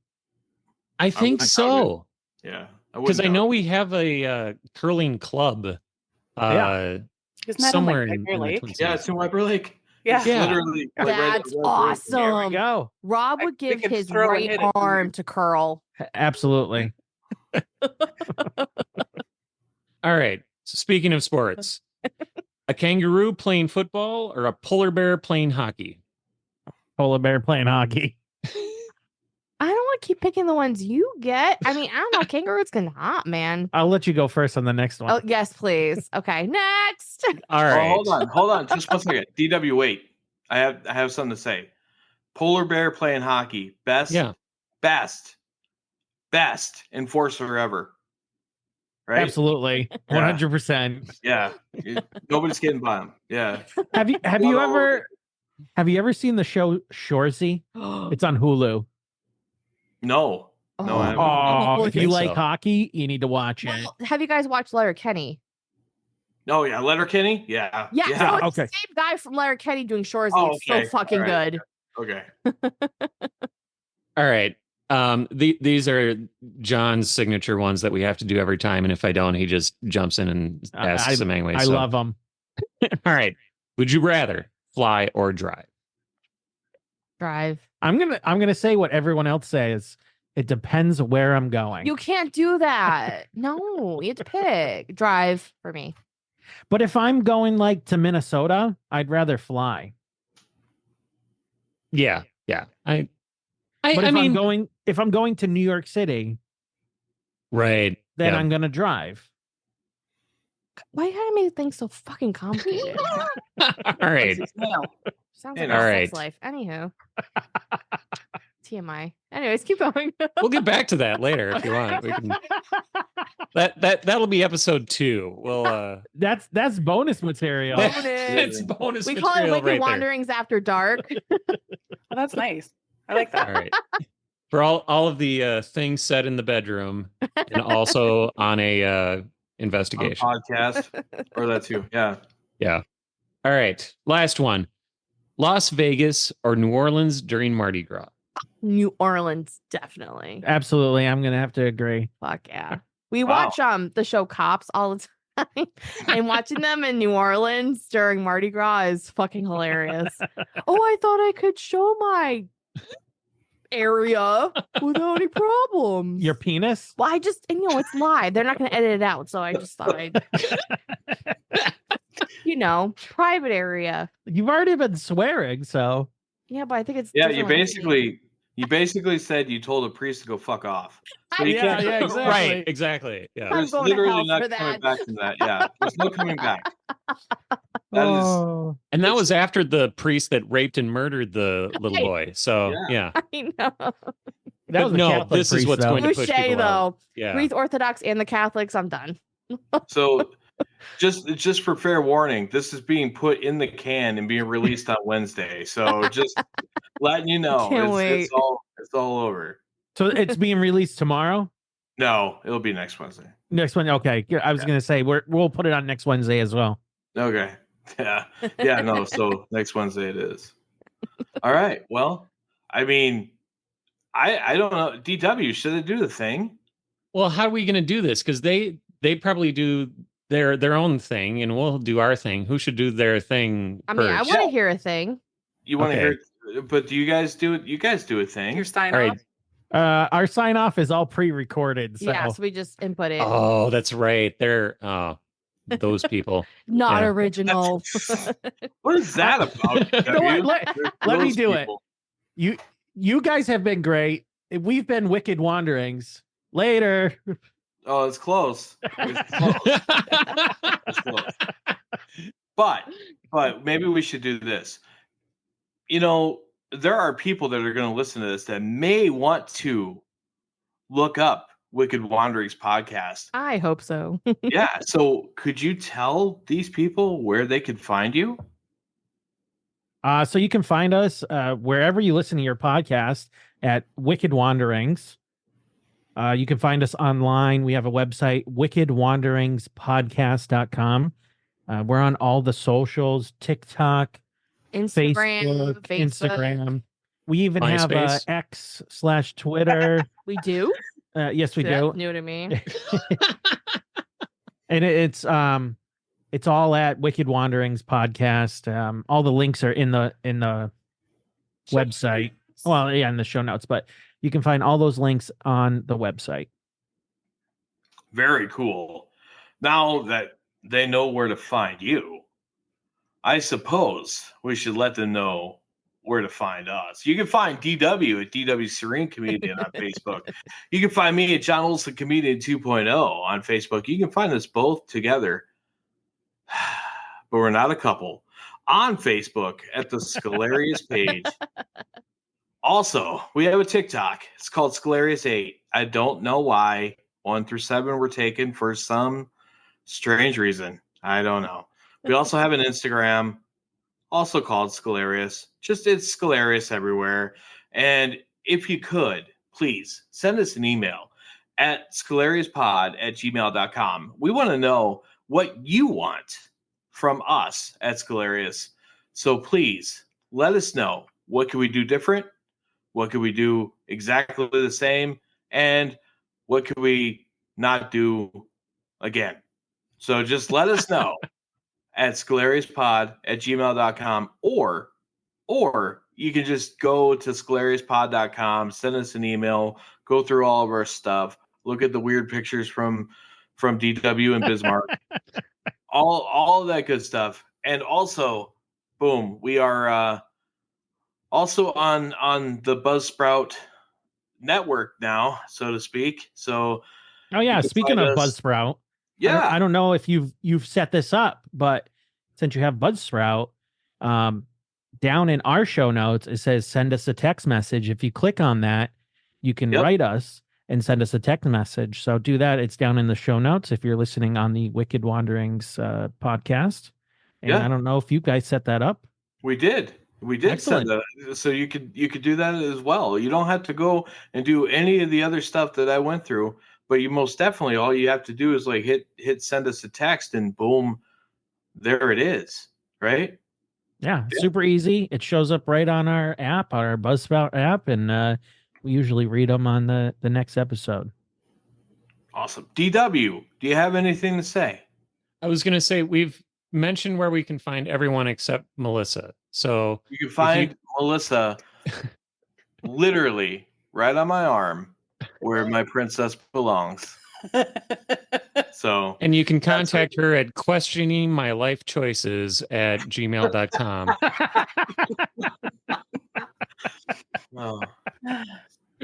I think so. Yeah, Because I know we have a curling club. Yeah. Isn't that somewhere on, like, in Bear the Lake? Twin Yeah, Cities. it's in Weber Lake. Yeah. It's Yeah. literally. like, That's right awesome. There we go. Rob I would give think it's his throw and right hit it. arm to curl. Absolutely. All right. So speaking of sports, a kangaroo playing football or a polar bear playing hockey? Polar bear playing hockey. I don't want to keep picking the ones you get. I mean, I don't know. Kangaroos can hop, man. I'll let you go first on the next one. Oh, yes, please. Okay, next. All Oh, right. hold on. Just 1 second. DW, wait. I have something to say. Polar bear playing hockey. Best enforcer ever. Right? Absolutely. 100%. Yeah. Nobody's getting by him. Yeah. Have you ever seen the show Shoresy? It's on Hulu. No. No, I haven't. If you like hockey, you need to watch it. Well, have you guys watched Letterkenny? Oh yeah, Letterkenny? Yeah. Yeah. So it's okay. the same guy from Letterkenny doing Shoresy. Oh, It's so fucking good. Okay. All right. These are John's signature ones that we have to do every time, and if I don't, he just jumps in and asks them anyway. I love them. All right. Would you rather fly or drive? Drive. I'm gonna say what everyone else says. It depends where I'm going. You can't do that. No, you have to pick. Drive for me. But if I'm going like to Minnesota, I'd rather fly. Yeah. I mean, if I'm going to New York City, right, then I'm gonna drive. Why you gotta make things so fucking complicated? All right. Sounds like All a right. sex life. Anywho. TMI. Anyways, keep going. We'll get back to that later if you want. We can. That'll be episode 2. We'll that's bonus material. It's bonus. We call it Wicked Wanderings After Dark. Oh, that's nice. I like that. All right. For all of the things said in the bedroom, and also on a investigation podcast, or that too. Yeah. All right. Last one. Las Vegas or New Orleans during Mardi Gras? New Orleans, definitely. Absolutely. I'm gonna have to agree. Fuck yeah. We watch the show Cops all the time. And watching them in New Orleans during Mardi Gras is fucking hilarious. I thought I could show my area without any problems. Your penis? Well, it's live. They're not gonna edit it out, so I just thought I'd private area. You've already been swearing, so yeah, but I think it's you basically said you told a priest to go fuck off. So you yeah, can't, exactly. Right, exactly. Yeah. There's I'm going to literally hell not for coming that. back from that. Yeah, there's no coming back. That And that was after the priest that raped and murdered the little boy. So yeah. I know. That was a Catholic this is priest, what's though. going to push Touché, people out. though. Yeah. Greek Orthodox and the Catholics, I'm done. So just for fair warning, this is being put in the can and being released on Wednesday. So just letting you know, it's all over. So it's being released tomorrow? No, it'll be next Wednesday. Next one. Okay. I was gonna say we'll put it on next Wednesday as well. Okay. Yeah. No. So next Wednesday it is. All right. Well, I mean, I don't know. DW, should they do the thing? Well, how are we going to do this? Because they probably do their own thing, and we'll do our thing. Who should do their thing? I mean, I first? want to hear a thing. You want to hear? But do you guys do it? You guys do a thing. Your sign All off. right. Our sign off is all pre-recorded. So. Yeah, so we just input it. Oh, that's right. They're those people. Not Yeah. original. What is that about? Let me do it. You guys have been great. We've been Wicked Wanderings. Later. Oh, it's close. It's close. But maybe we should do this. There are people that are going to listen to this that may want to look up Wicked Wanderings podcast. I hope so. Yeah. So could you tell these people where they could find you? So you can find us wherever you listen to your podcast at Wicked Wanderings. You can find us online. We have a website, wickedwanderingspodcast.com. We're on all the socials, TikTok, Instagram. Instagram. We even MySpace. have X/Twitter. We do? Yes, we do. That's new to me. And it's all at Wicked Wanderings Podcast. All the links are in the website. Well, yeah, in the show notes, but you can find all those links on the website. Very cool. Now that they know where to find you, I suppose we should let them know where to find us. You can find DW at DW Serene Comedian on Facebook. You can find me at John Olson Comedian 2.0 on Facebook. You can find us both together, but we're not a couple. on Facebook at the Scalarius page. Also, we have a TikTok. It's called Scalarius8. I don't know why 1 through 7 were taken for some strange reason. I don't know. We also have an Instagram, also called Scalarius. Just it's Scalarius everywhere. And if you could, please send us an email at scalariuspod@gmail.com. We want to know what you want from us at Scalarius. So please let us know. What can we do different? What can we do exactly the same? And what can we not do again? So just let us know at scalariuspod@gmail.com, or you can just go to scalariuspod.com, send us an email, go through all of our stuff, look at the weird pictures from DW and Bismarck, all of that good stuff. And also, boom, we are also on the Buzzsprout network now, so to speak. So, oh yeah, speaking of Buzzsprout, yeah, I don't know if you've set this up, but since you have Buzzsprout, down in our show notes it says send us a text message. If you click on that, you can write us and send us a text message. So do that. It's down in the show notes if you're listening on the Wicked Wanderings podcast. And I don't know if you guys set that up. We did. Excellent. Send that, so you could do that as well. You don't have to go and do any of the other stuff that I went through, but you most definitely, all you have to do is like hit send us a text, and boom, there it is. Right? Yeah, super easy. It shows up right on our app, our Buzzsprout app, and we usually read them on the next episode. Awesome. DW, do you have anything to say? I was going to say we've mentioned where we can find everyone except Melissa. So you can find Melissa literally right on my arm where my princess belongs. So, and you can contact her at questioningmylifechoices@gmail.com. Oh.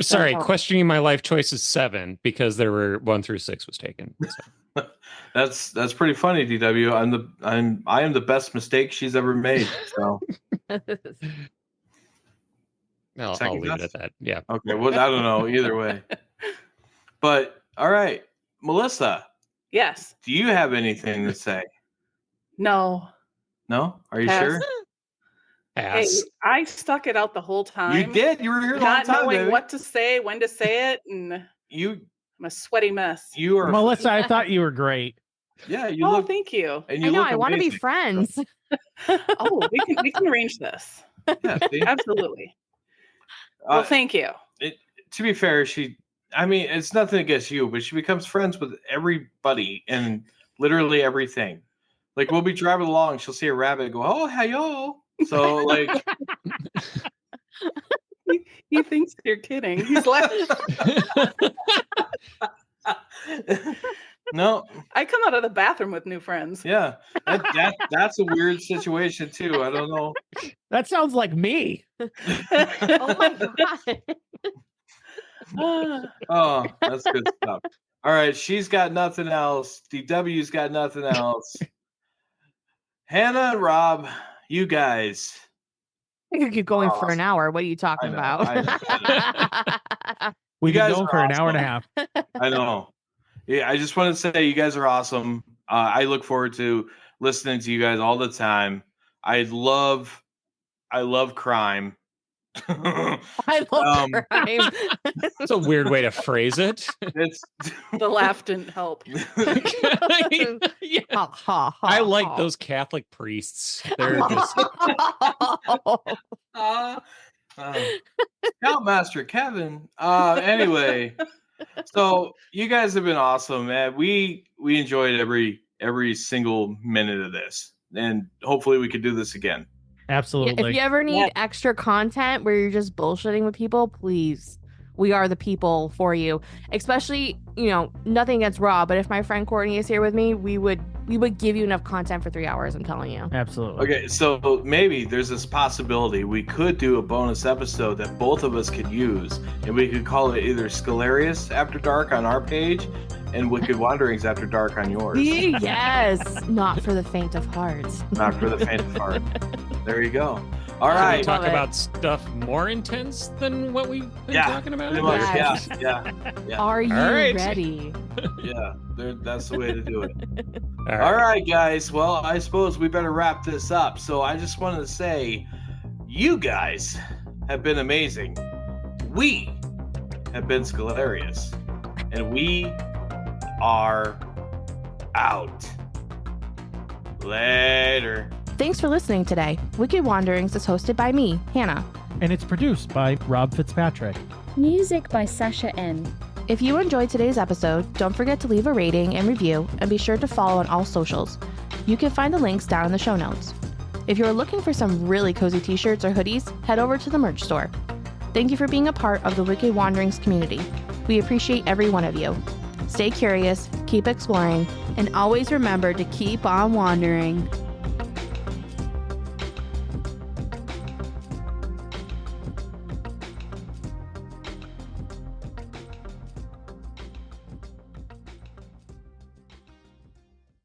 Sorry, questioning my life choices 7, because there were 1 through 6 was taken. So. That's pretty funny, DW. I am the best mistake she's ever made. So I'll leave it at that. Yeah. Okay. Well, I don't know either way. But all right, Melissa. Yes. Do you have anything to say? No. No? Are you Pass. sure? Hey, I stuck it out the whole time. You did. You were here the whole time, not knowing baby. what to say, when to say it, and I'm a sweaty mess. You are Melissa. I thought you were great. Yeah, you look. Thank you. And you I know. look I want to be amazing. friends. Oh, we can arrange this. Yeah, see? Absolutely. Well, thank you. To be fair, it's nothing against you, but she becomes friends with everybody and literally everything. Like, we'll be driving along, she'll see a rabbit and go, "Oh, hey, yo." So, like, he thinks you're kidding. He's laughing. No. I come out of the bathroom with new friends. Yeah. That's a weird situation, too. I don't know. That sounds like me. Oh my God. Oh, that's good stuff. All right. She's got nothing else. DW's got nothing else. Hannah and Rob, you guys. I could keep going for an hour. What are you talking about? We You could guys go are for an hour and a awesome. half. I know. Yeah, I just want to say you guys are awesome. I look forward to listening to you guys all the time. I love crime. I love crime. That's a weird way to phrase it. The laugh didn't help. Yeah. I like those Catholic priests. They're just Scoutmaster Kevin. Anyway, so you guys have been awesome, man. We enjoyed every single minute of this, and hopefully we could do this again. Absolutely. If you ever need extra content where you're just bullshitting with people, please. We are the people for you. Especially, nothing against Rob, but if my friend Courtney is here with me, we would give you enough content for 3 hours, I'm telling you. Absolutely. Okay, so maybe there's this possibility we could do a bonus episode that both of us could use, and we could call it either Scalarius After Dark on our page and Wicked Wanderings After Dark on yours. Yes. Not for the faint of heart. Not for the faint of heart. There you go. All Should we right. talk Love it. about stuff more intense than what we've been talking about? pretty much. Yes. Yeah. Are you All right. ready? Yeah. That's the way to do it. All All right, guys. Well, I suppose we better wrap this up. So I just wanted to say, you guys have been amazing. We have been Scalarius, and we are out. Later. Thanks for listening today. Wicked Wanderings is hosted by me, Hannah. And it's produced by Rob Fitzpatrick. Music by Sasha N. If you enjoyed today's episode, don't forget to leave a rating and review, and be sure to follow on all socials. You can find the links down in the show notes. If you're looking for some really cozy t-shirts or hoodies, head over to the merch store. Thank you for being a part of the Wicked Wanderings community. We appreciate every one of you. Stay curious, keep exploring, and always remember to keep on wandering.